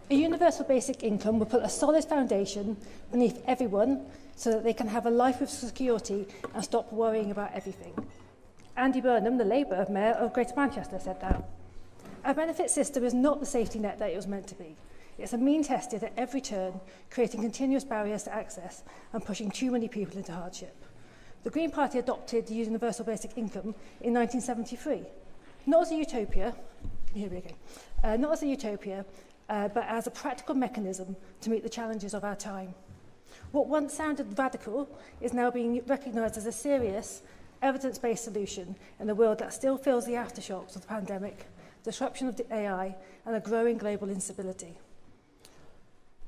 A universal basic income will put a solid foundation beneath everyone so that they can have a life of security and stop worrying about everything. Andy Burnham, the Labour Mayor of Greater Manchester, said that. Our benefit system is not the safety net that it was meant to be. It's a mean tested at every turn, creating continuous barriers to access and pushing too many people into hardship. The Green Party adopted the universal basic income in 1973, not as a utopia, here we go, not as a utopia, but as a practical mechanism to meet the challenges of our time. What once sounded radical is now being recognised as a serious, evidence-based solution in a world that still feels the aftershocks of the pandemic, disruption of the AI, and a growing global instability.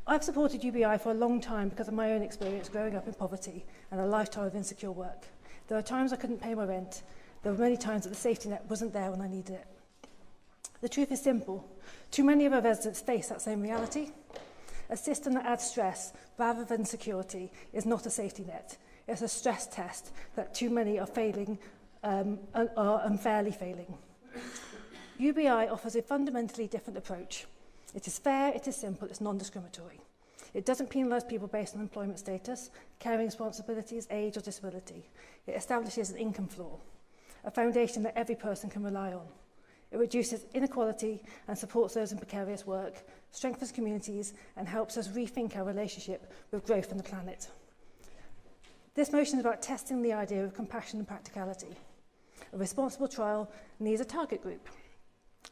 I've supported UBI for a long time because of my own experience growing up in poverty and a lifetime of insecure work. There are times I couldn't pay my rent. There were many times that the safety net wasn't there when I needed it. The truth is simple. Too many of our residents face that same reality. A system that adds stress rather than security is not a safety net. It's a stress test that too many are failing, are unfairly failing. UBI offers a fundamentally different approach. It is fair, it is simple, it's non-discriminatory. It doesn't penalise people based on employment status, caring responsibilities, age or disability. It establishes an income floor, a foundation that every person can rely on. It reduces inequality and supports those in precarious work, strengthens communities and helps us rethink our relationship with growth and the planet. This motion is about testing the idea of compassion and practicality. A responsible trial needs a target group.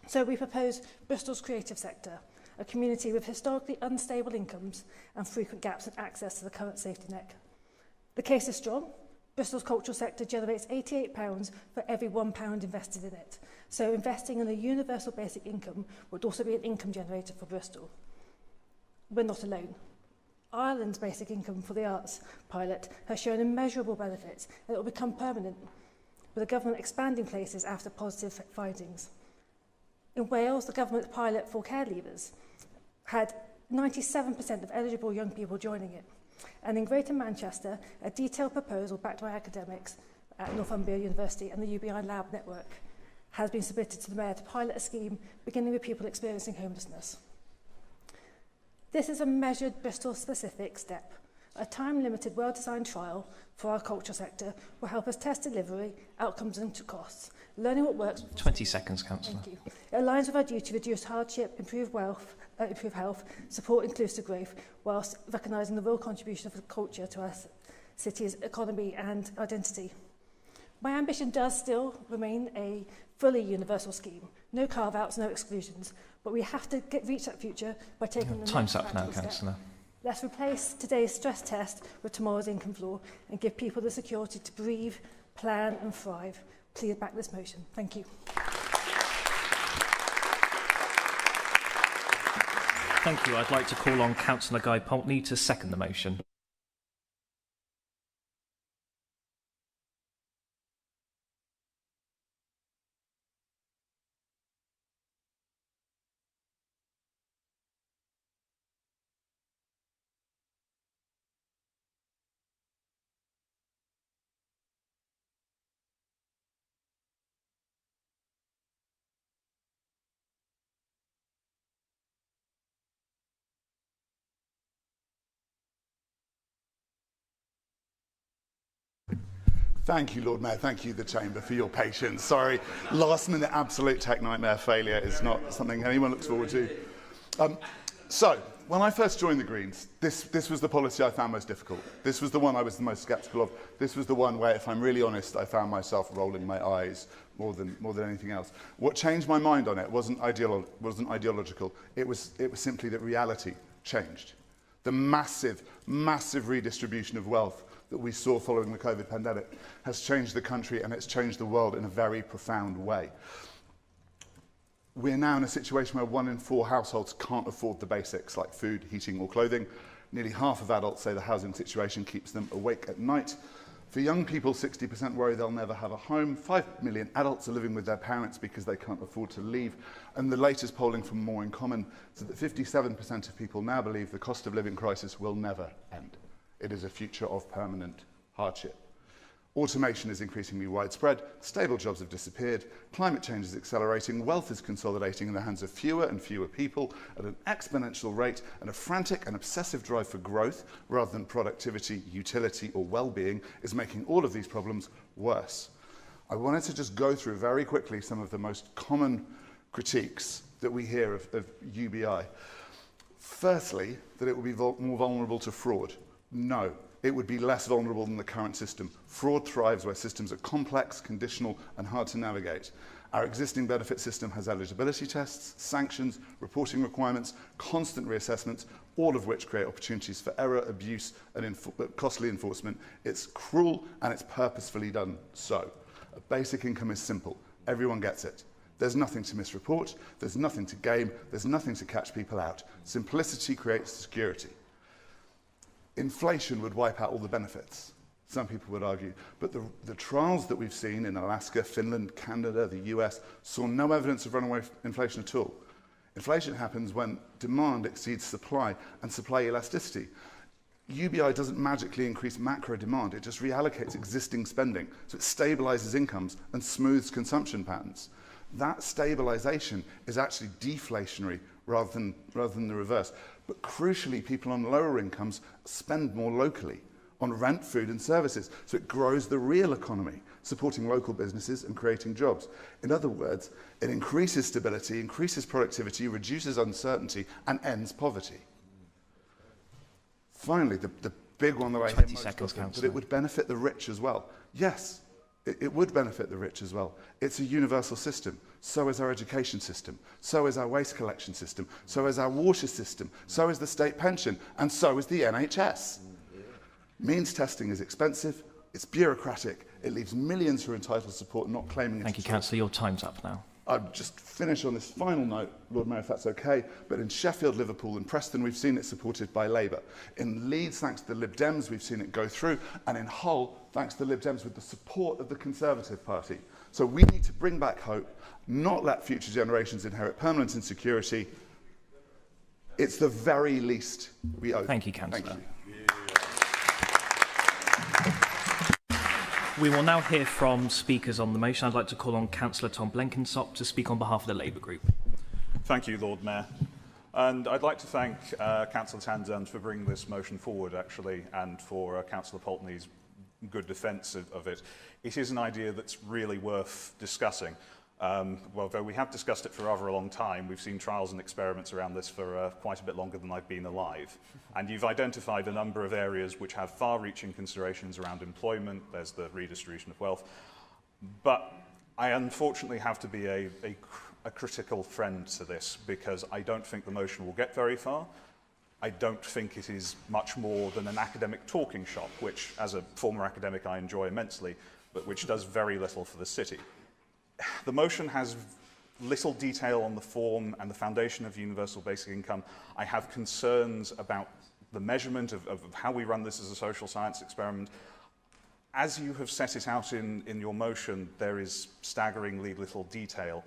So we propose Bristol's creative sector, a community with historically unstable incomes and frequent gaps in access to the current safety net. The case is strong. Bristol's cultural sector generates £88 for every £1 invested in it. So investing in a universal basic income would also be an income generator for Bristol. We're not alone. Ireland's basic income for the arts pilot has shown immeasurable benefits and it will become permanent, with the government expanding places after positive findings. In Wales, the government's pilot for care leavers had 97% of eligible young people joining it. And in Greater Manchester, a detailed proposal backed by academics at Northumbria University and the UBI Lab Network has been submitted to the Mayor to pilot a scheme beginning with people experiencing homelessness. This is a measured Bristol-specific step. A time-limited, well-designed trial for our culture sector will help us test delivery, outcomes and costs, learning what works. 20 seconds, Councillor. Thank you. It aligns with our duty to reduce hardship, improve health, support inclusive growth, whilst recognising the real contribution of the culture to our city's economy and identity. My ambition does still remain a fully universal scheme. No carve-outs, no exclusions. But we have to reach that future by taking the Time's up now, Councillor. Let's replace today's stress test with tomorrow's income floor and give people the security to breathe, plan and thrive. Please back this motion. Thank you. Thank you. I'd like to call on Councillor Guy Poultney to second the motion. Thank you, Lord Mayor. Thank you, the Chamber, for your patience. Sorry, last-minute absolute tech nightmare failure is not something anyone looks forward to. So, when I first joined the Greens, this was the policy I found most difficult. This was the one I was the most sceptical of. This was the one where, if I'm really honest, I found myself rolling my eyes more than anything else. What changed my mind on it wasn't ideological. It was simply that reality changed. The massive, massive redistribution of wealth that we saw following the COVID pandemic has changed the country and it's changed the world in a very profound way. We're now in a situation where 1 in 4 households can't afford the basics like food, heating or clothing. Nearly half of adults say the housing situation keeps them awake at night. For young people, 60% worry they'll never have a home. 5 million adults are living with their parents because they can't afford to leave. And the latest polling from More in Common said that 57% of people now believe the cost of living crisis will never end. It is a future of permanent hardship. Automation is increasingly widespread, stable jobs have disappeared, climate change is accelerating, wealth is consolidating in the hands of fewer and fewer people at an exponential rate, and a frantic and obsessive drive for growth, rather than productivity, utility or well-being, is making all of these problems worse. I wanted to just go through very quickly some of the most common critiques that we hear of UBI. Firstly, that it would be more vulnerable to fraud. No. It would be less vulnerable than the current system. Fraud thrives where systems are complex, conditional, and hard to navigate. Our existing benefit system has eligibility tests, sanctions, reporting requirements, constant reassessments, all of which create opportunities for error, abuse, and costly enforcement. It's cruel, and it's purposefully done so. A basic income is simple. Everyone gets it. There's nothing to misreport, there's nothing to game, there's nothing to catch people out. Simplicity creates security. Inflation would wipe out all the benefits, some people would argue. But the trials that we've seen in Alaska, Finland, Canada, the US, saw no evidence of runaway inflation at all. Inflation happens when demand exceeds supply and supply elasticity. UBI doesn't magically increase macro demand, it just reallocates existing spending. So it stabilizes incomes and smooths consumption patterns. That stabilization is actually deflationary rather than the reverse. But crucially, people on lower incomes spend more locally on rent, food and services. So it grows the real economy, supporting local businesses and creating jobs. In other words, it increases stability, increases productivity, reduces uncertainty and ends poverty. Finally, the big one that I hear most often, that it would benefit the rich as well. Yes, it would benefit the rich as well. It's a universal system. So is our education system. So is our waste collection system. So is our water system. So is the state pension. And so is the NHS. Means testing is expensive. It's bureaucratic. It leaves millions who are entitled to support not claiming it. Thank you, Councillor. Your time's up now. I'll just finish on this final note, Lord Mayor, if that's okay. But in Sheffield, Liverpool and Preston, we've seen it supported by Labour. In Leeds, thanks to the Lib Dems, we've seen it go through. And in Hull, thanks to the Lib Dems with the support of the Conservative Party. So we need to bring back hope, not let future generations inherit permanent insecurity. It's the very least we owe. Thank you, Councillor. Thank you. We will now hear from speakers on the motion. I'd like to call on Councillor Tom Blenkinsop to speak on behalf of the Labour Group. Thank you, Lord Mayor. And I'd like to thank Councillor Townsend for bringing this motion forward, actually, and for Councillor Pulteney's good defence of it. It is an idea that's really worth discussing. Well, though we have discussed it for rather a long time, we've seen trials and experiments around this for quite a bit longer than I've been alive. And you've identified a number of areas which have far-reaching considerations around employment. There's the redistribution of wealth. But I unfortunately have to be a critical friend to this because I don't think the motion will get very far. I don't think it is much more than an academic talking shop, which, as a former academic, I enjoy immensely, but which does very little for the city. The motion has little detail on the form and the foundation of universal basic income. I have concerns about the measurement of how we run this as a social science experiment. As you have set it out in your motion, there is staggeringly little detail.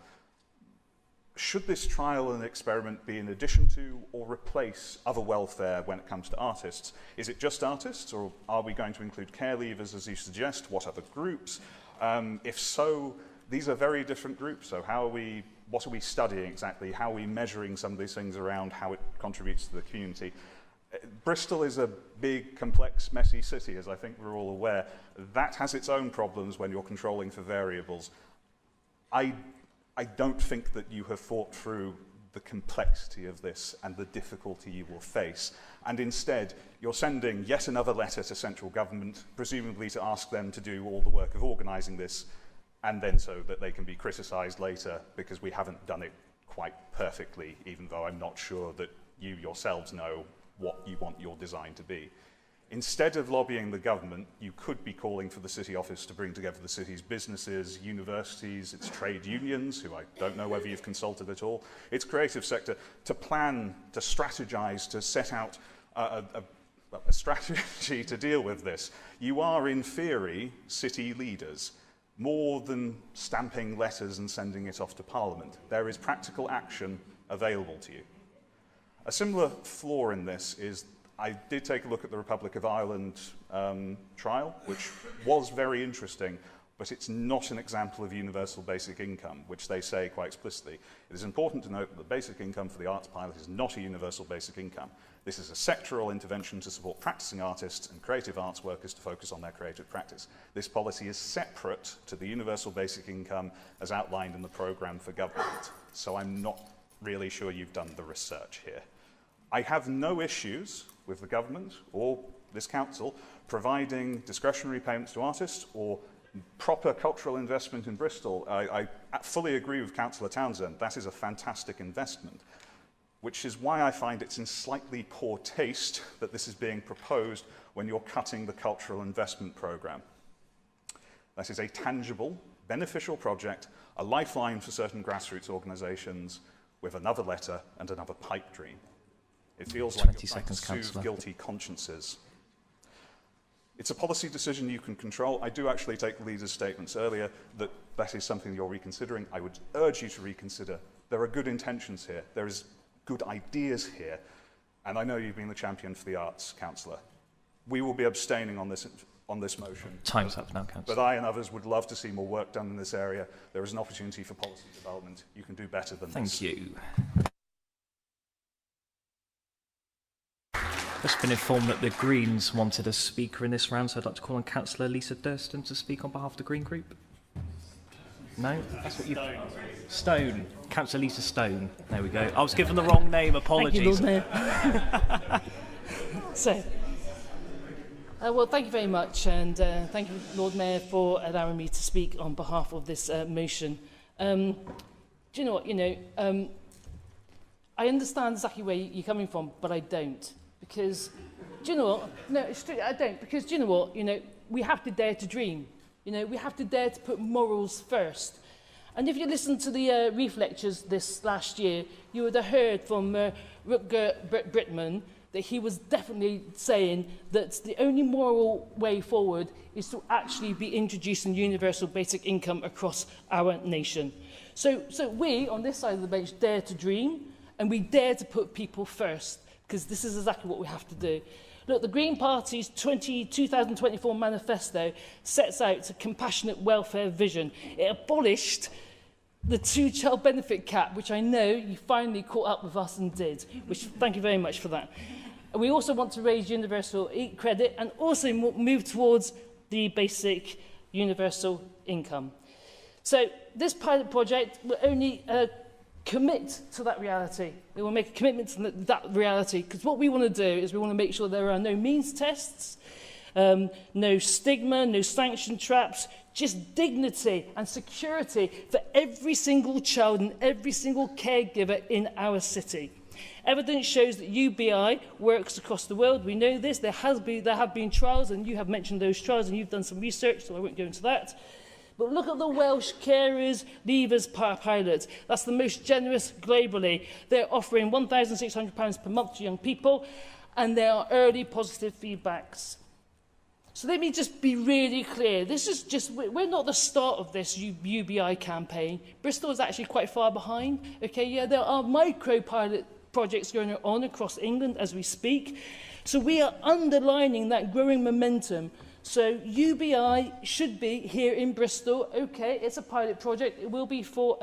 Should this trial and experiment be in addition to or replace other welfare when it comes to artists? Is it just artists, or are we going to include care leavers, as you suggest? What other groups? If so, these are very different groups, so what are we studying exactly? How are we measuring some of these things around how it contributes to the community? Bristol is a big, complex, messy city, as I think we're all aware. That has its own problems when you're controlling for variables. I don't think that you have thought through the complexity of this and the difficulty you will face. And instead, you're sending yet another letter to central government, presumably to ask them to do all the work of organising this, and then so that they can be criticised later because we haven't done it quite perfectly, even though I'm not sure that you yourselves know what you want your design to be. Instead of lobbying the government, you could be calling for the City Office to bring together the city's businesses, universities, its trade unions, who I don't know whether you've consulted at all, its creative sector, to plan, to strategise, to set out a strategy to deal with this. You are, in theory, city leaders, more than stamping letters and sending it off to Parliament. There is practical action available to you. A similar flaw in this is I did take a look at the Republic of Ireland trial, which was very interesting, but it's not an example of universal basic income, which they say quite explicitly. It is important to note that the basic income for the arts pilot is not a universal basic income. This is a sectoral intervention to support practicing artists and creative arts workers to focus on their creative practice. This policy is separate to the universal basic income as outlined in the programme for government. So I'm not really sure you've done the research here. I have no issues with the government or this council providing discretionary payments to artists or proper cultural investment in Bristol. I fully agree with Councillor Townsend. That is a fantastic investment, which is why I find it's in slightly poor taste that this is being proposed when you're cutting the cultural investment programme. That is a tangible, beneficial project, a lifeline for certain grassroots organisations with another letter and another pipe dream. It feels like you're trying to soothe guilty consciences. It's a policy decision you can control. I do actually take the leader's statements earlier that that is something you're reconsidering. I would urge you to reconsider. There are good intentions here. There is good ideas here. And I know you've been the champion for the arts, Councillor. We will be abstaining on this motion. Time's up now, Councillor. But I and others would love to see more work done in this area. There is an opportunity for policy development. You can do better than this. Thank you. Just been informed that the Greens wanted a speaker in this round, so I'd like to call on Councillor Lisa Durston to speak on behalf of the Green Group. No? That's what you... Stone. Councillor Lisa Stone. There we go. I was given the wrong name. Apologies. Thank you, Lord Mayor. Well, thank you very much, and thank you, Lord Mayor, for allowing me to speak on behalf of this motion. Do you know what? I understand exactly where you're coming from, but I don't. Because, do you know what? No, it's true, I don't. Because, do you know what? We have to dare to dream. We have to dare to put morals first. And if you listen to the Reef lectures this last year, you would have heard from Rutger Britman that he was definitely saying that the only moral way forward is to actually be introducing universal basic income across our nation. So we, on this side of the bench, dare to dream, and we dare to put people first, because this is exactly what we have to do. Look, the Green Party's 2024 manifesto sets out a compassionate welfare vision. It abolished the two-child benefit cap, which I know you finally caught up with us and did, which thank you very much for that. And we also want to raise universal credit and also move towards the basic universal income. So this pilot project will only commit to that reality. It will make a commitment to that reality, because what we want to do is we want to make sure there are no means tests, no stigma, no sanction traps, just dignity and security for every single child and every single caregiver in our city. Evidence shows that UBI works across the world. We know this. There have been trials, and you have mentioned those trials, and you've done some research, so I won't go into that. But look at the Welsh carers leavers pilot. That's the most generous globally. They're offering £1,600 per month to young people, and there are early positive feedbacks. So let me just be really clear. We're not the start of this UBI campaign. Bristol is actually quite far behind. Okay, yeah, there are micro-pilot projects going on across England as we speak. So we are underlining that growing momentum. So UBI should be here in Bristol. Okay, it's a pilot project. It will be for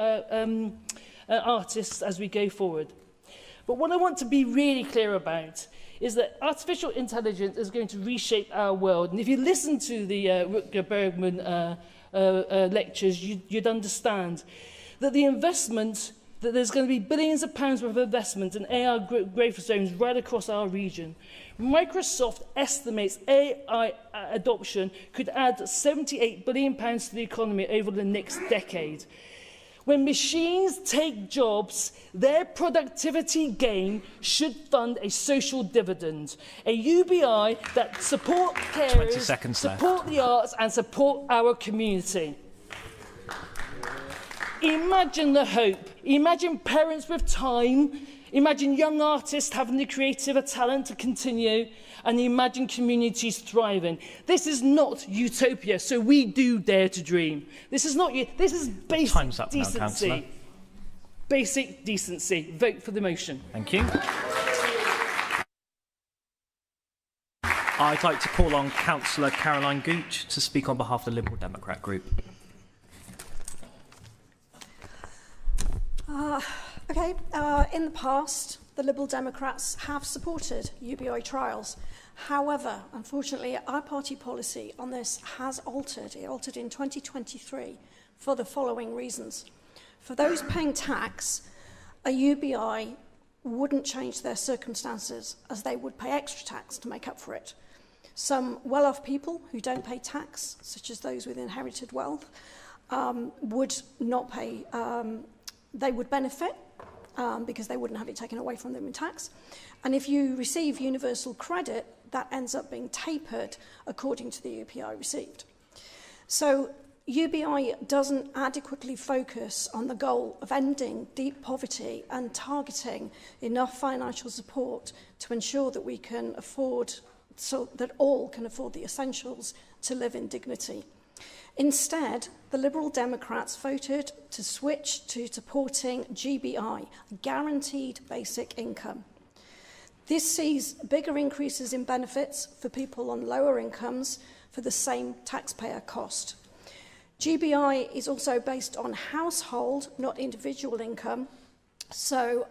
artists as we go forward. But what I want to be really clear about is that artificial intelligence is going to reshape our world. And if you listen to the Rutger Bergman lectures, you'd understand that the investment, that there's going to be billions of pounds worth of investment in AI growth zones right across our region. Microsoft estimates AI adoption could add £78 billion to the economy over the next decade. When machines take jobs, their productivity gain should fund a social dividend, a UBI that support carers, support the arts and support our community. Imagine the hope. Imagine parents with time. Imagine young artists having the creative talent to continue. And imagine communities thriving. This is not utopia, so we do dare to dream. This is not. This is basic Time's up decency. now, Councillor. Basic decency. Vote for the motion. Thank you. I'd like to call on Councillor Caroline Gooch to speak on behalf of the Liberal Democrat Group. In the past, the Liberal Democrats have supported UBI trials. However, unfortunately, our party policy on this has altered. It altered in 2023 for the following reasons. For those paying tax, a UBI wouldn't change their circumstances as they would pay extra tax to make up for it. Some well-off people who don't pay tax, such as those with inherited wealth, would not pay, they would benefit because they wouldn't have it taken away from them in tax. And if you receive universal credit, that ends up being tapered according to the UPI received. So UBI doesn't adequately focus on the goal of ending deep poverty and targeting enough financial support to ensure that we can afford, so that all can afford the essentials to live in dignity. Instead, the Liberal Democrats voted to switch to supporting GBI, Guaranteed Basic Income. This sees bigger increases in benefits for people on lower incomes for the same taxpayer cost. GBI is also based on household, not individual income, so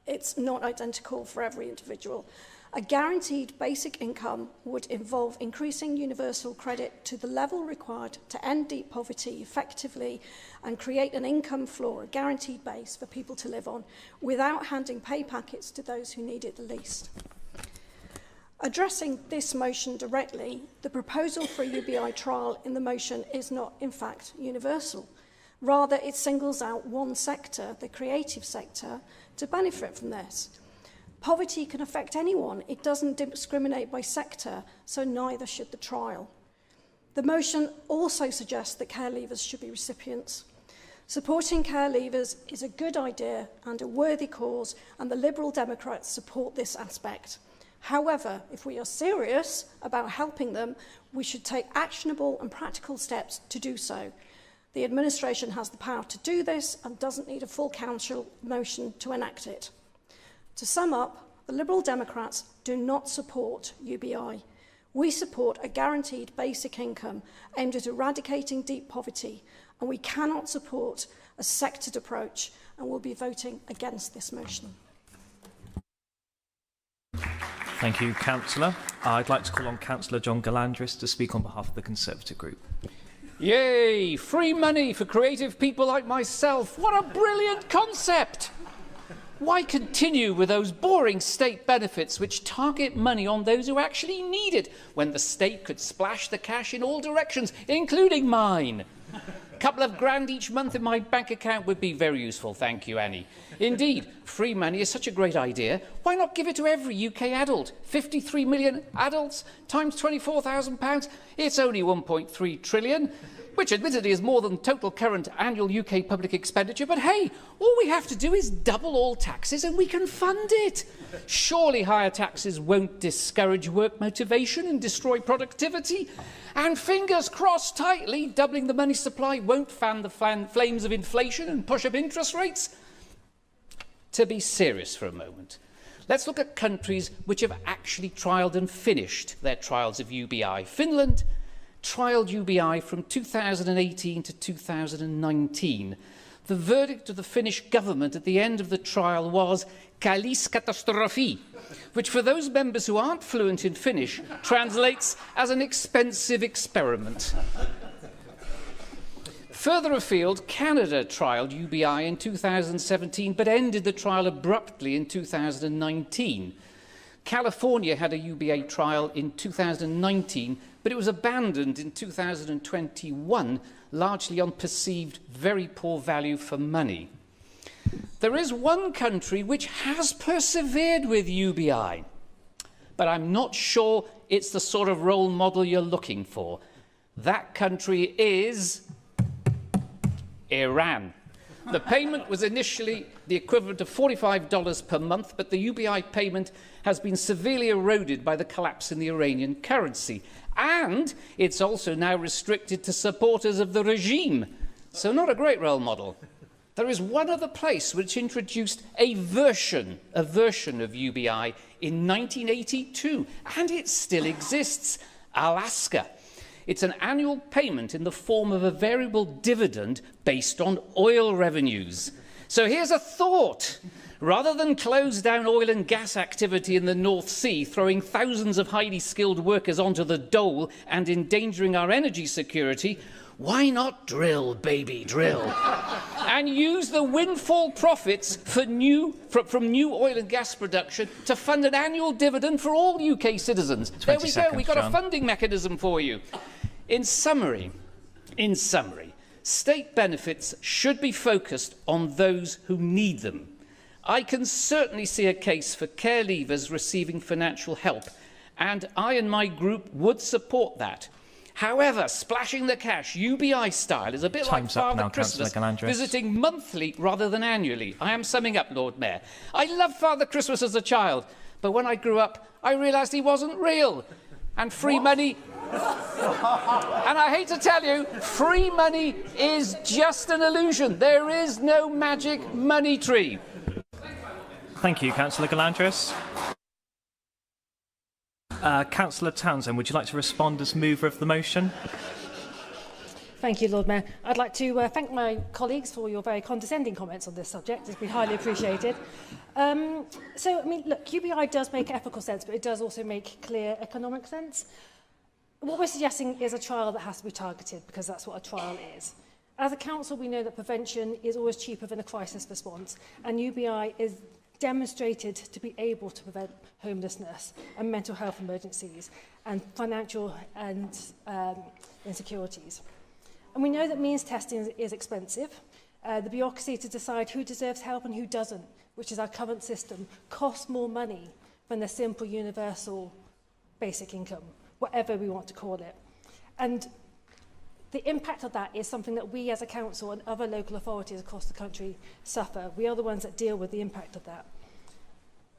it's not identical for every individual. A guaranteed basic income would involve increasing universal credit to the level required to end deep poverty effectively and create an income floor, a guaranteed base for people to live on, without handing pay packets to those who need it the least. Addressing this motion directly, the proposal for a UBI trial in the motion is not, in fact, universal. Rather, it singles out one sector, the creative sector, to benefit from this. Poverty can affect anyone. It doesn't discriminate by sector, so neither should the trial. The motion also suggests that care leavers should be recipients. Supporting care leavers is a good idea and a worthy cause, and the Liberal Democrats support this aspect. However, if we are serious about helping them, we should take actionable and practical steps to do so. The administration has the power to do this and doesn't need a full council motion to enact it. To sum up, the Liberal Democrats do not support UBI. We support a guaranteed basic income aimed at eradicating deep poverty, and we cannot support a sectored approach, and will be voting against this motion. Thank you, Councillor. I'd like to call on Councillor John Galandris to speak on behalf of the Conservative Group. Yay! Free money for creative people like myself. What a brilliant concept! Why continue with those boring state benefits which target money on those who actually need it, when the state could splash the cash in all directions, including mine? A couple of grand each month in my bank account would be very useful, thank you, Annie. Indeed, free money is such a great idea. Why not give it to every UK adult? 53 million adults times £24,000. It's only 1.3 trillion. Which admittedly is more than total current annual UK public expenditure, but hey, all we have to do is double all taxes and we can fund it. Surely higher taxes won't discourage work motivation and destroy productivity. And fingers crossed tightly, doubling the money supply won't fan the flames of inflation and push up interest rates. To be serious for a moment, let's look at countries which have actually trialled and finished their trials of UBI. Finland trialled UBI from 2018 to 2019. The verdict of the Finnish government at the end of the trial was "kallis katastrofi," which for those members who aren't fluent in Finnish translates as an expensive experiment. Further afield, Canada trialled UBI in 2017 but ended the trial abruptly in 2019. California had a UBA trial in 2019 but it was abandoned in 2021, largely on perceived very poor value for money. There is one country which has persevered with UBI, but I'm not sure it's the sort of role model you're looking for. That country is Iran. The payment was initially the equivalent of $45 per month, but the UBI payment has been severely eroded by the collapse in the Iranian currency. And it's also now restricted to supporters of the regime. So not a great role model. There is one other place which introduced a version of UBI in 1982, and it still exists, Alaska. It's an annual payment in the form of a variable dividend based on oil revenues. So here's a thought. Rather than close down oil and gas activity in the North Sea, throwing thousands of highly skilled workers onto the dole and endangering our energy security, why not drill, baby, drill? And use the windfall profits from new oil and gas production to fund an annual dividend for all UK citizens. There we go, we've got a funding mechanism for you. In summary, state benefits should be focused on those who need them. I can certainly see a case for care leavers receiving financial help, and I and my group would support that. However, splashing the cash, UBI style, is a bit like Father Christmas, visiting monthly rather than annually. I am summing up, Lord Mayor. I loved Father Christmas as a child, but when I grew up, I realised he wasn't real. And free money... and I hate to tell you, free money is just an illusion. There is no magic money tree. Thank you, Councillor Galandris. Councillor Townsend, would you like to respond as mover of the motion? Thank you, Lord Mayor. I'd like to thank my colleagues for your very condescending comments on this subject. It's been highly appreciated. Look, UBI does make ethical sense, but it does also make clear economic sense. What we're suggesting is a trial that has to be targeted, because that's what a trial is. As a council, we know that prevention is always cheaper than a crisis response, and UBI is demonstrated to be able to prevent homelessness and mental health emergencies and financial and insecurities. And we know that means testing is expensive. The bureaucracy to decide who deserves help and who doesn't, which is our current system, costs more money than the simple universal basic income, whatever we want to call it. And the impact of that is something that we as a council and other local authorities across the country suffer. We are the ones that deal with the impact of that.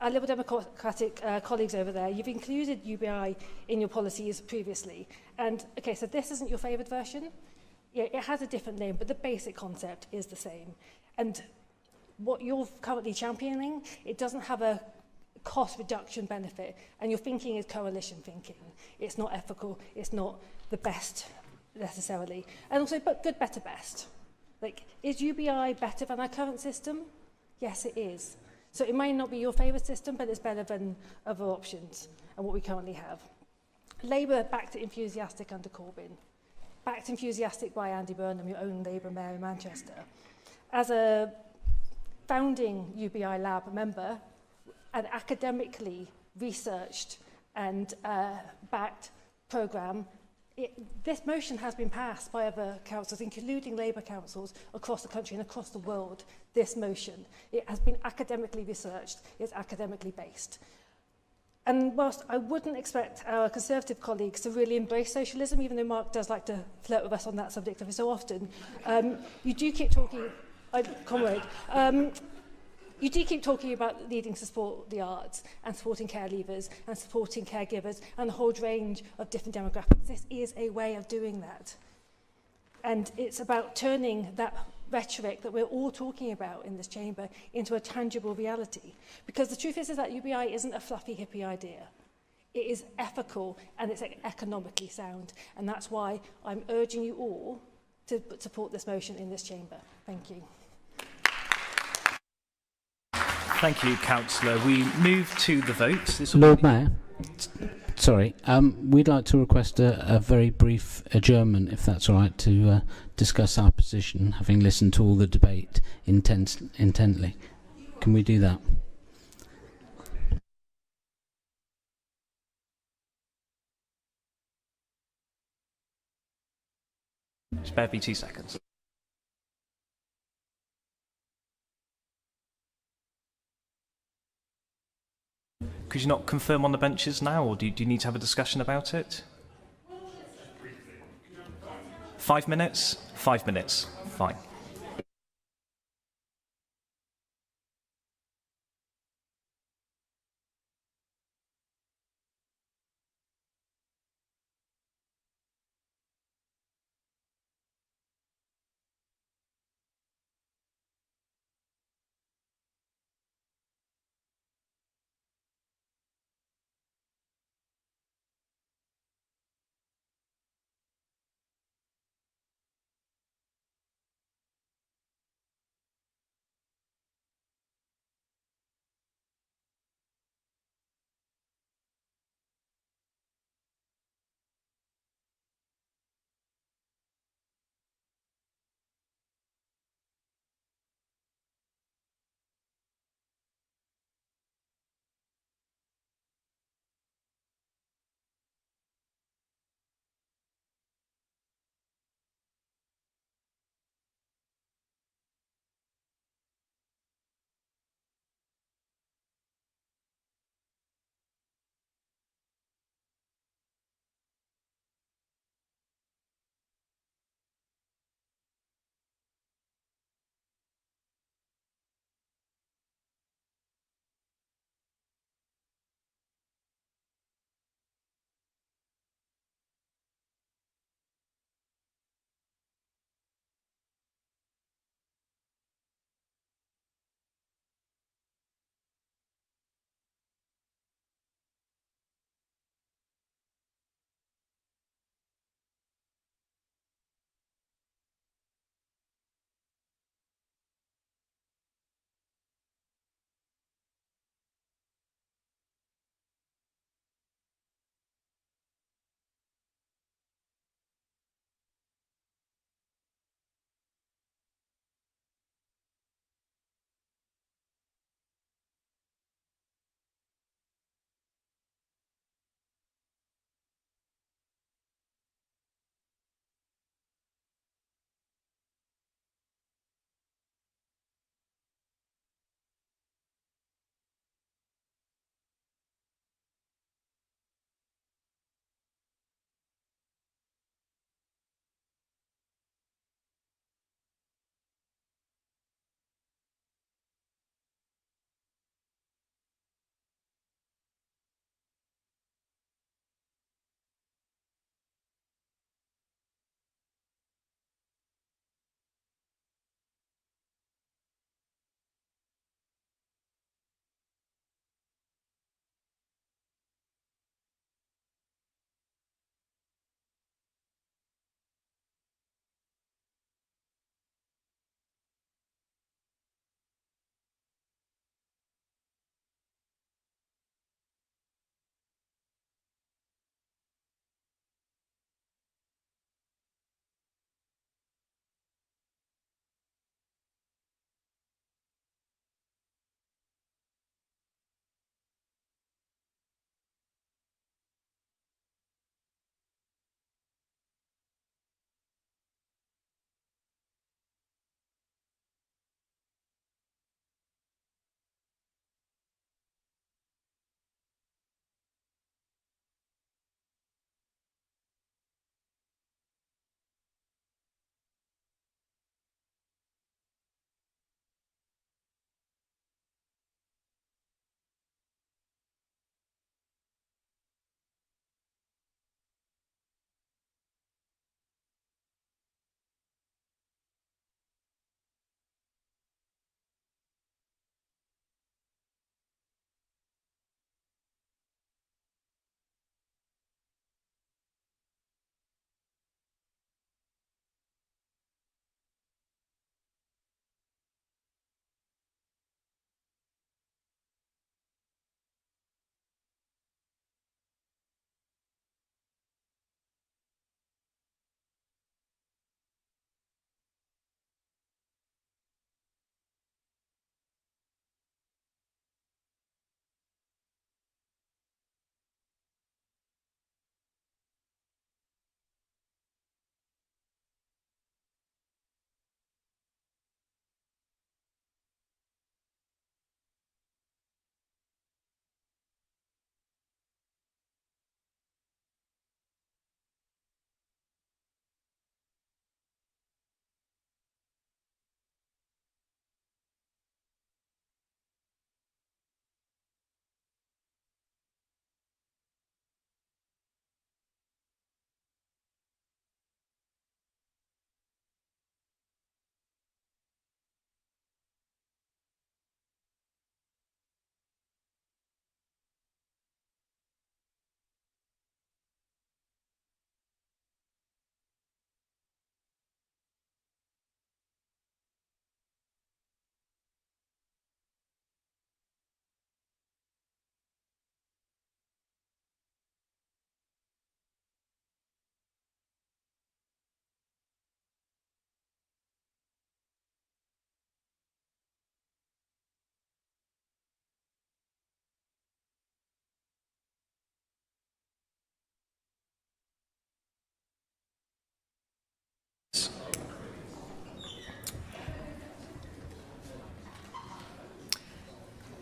Our Liberal Democratic colleagues over there, you've included UBI in your policies previously. And, okay, so this isn't your favoured version. Yeah, it has a different name, but the basic concept is the same. And what you're currently championing, it doesn't have a cost reduction benefit, and your thinking is coalition thinking. It's not ethical, it's not the best necessarily. And also, but good, better, best. Like, is UBI better than our current system? Yes, it is. So it may not be your favourite system, but it's better than other options and what we currently have. Labour backed enthusiastic under Corbyn. Backed enthusiastic by Andy Burnham, your own Labour mayor in Manchester. As a founding UBI lab member, an academically researched and backed programme, this motion has been passed by other councils, including Labour councils across the country and across the world, this motion. It has been academically researched, it's academically based. And whilst I wouldn't expect our Conservative colleagues to really embrace socialism, even though Mark does like to flirt with us on that subject every so often, you do keep talking, comrade, you do keep talking about needing to support the arts and supporting care leavers and supporting caregivers and a whole range of different demographics. This is a way of doing that. And it's about turning that rhetoric that we're all talking about in this chamber into a tangible reality. Because the truth is that UBI isn't a fluffy hippie idea. It is ethical and it's economically sound. And that's why I'm urging you all to support this motion in this chamber. Thank you. Thank you, Councillor. We move to the vote. Lord Mayor, sorry, we'd like to request a very brief adjournment, if that's all right, to discuss our position, having listened to all the debate intently. Can we do that? Spare me 2 seconds. Could you not confirm on the benches now, or do you need to have a discussion about it? 5 minutes? 5 minutes. Fine.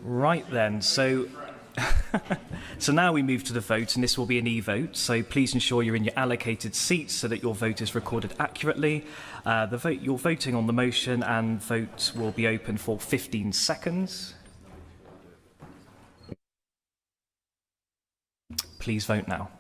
Right then, so now we move to the vote, and this will be an e-vote, so please ensure you're in your allocated seats so that your vote is recorded accurately. You're voting on the motion, and vote will be open for 15 seconds. Please vote now.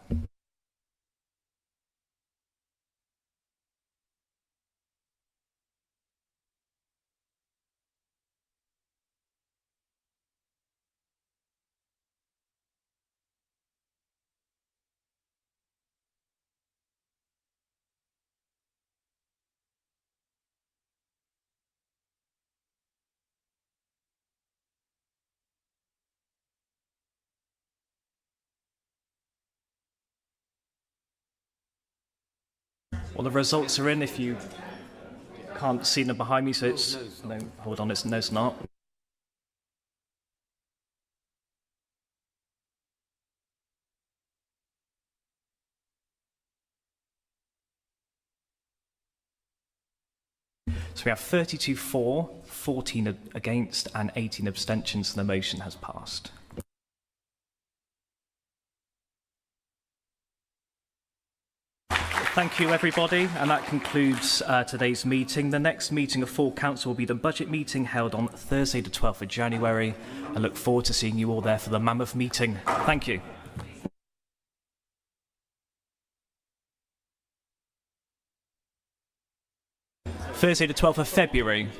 Well, the results are in if you can't see them behind me, so it's... No, hold on, it's not. So we have 32 for, 14 against, and 18 abstentions, so the motion has passed. Thank you, everybody, and that concludes today's meeting. The next meeting of full council will be the budget meeting held on Thursday, the 12th of January. I look forward to seeing you all there for the mammoth meeting. Thank you. Thursday, the 12th of February.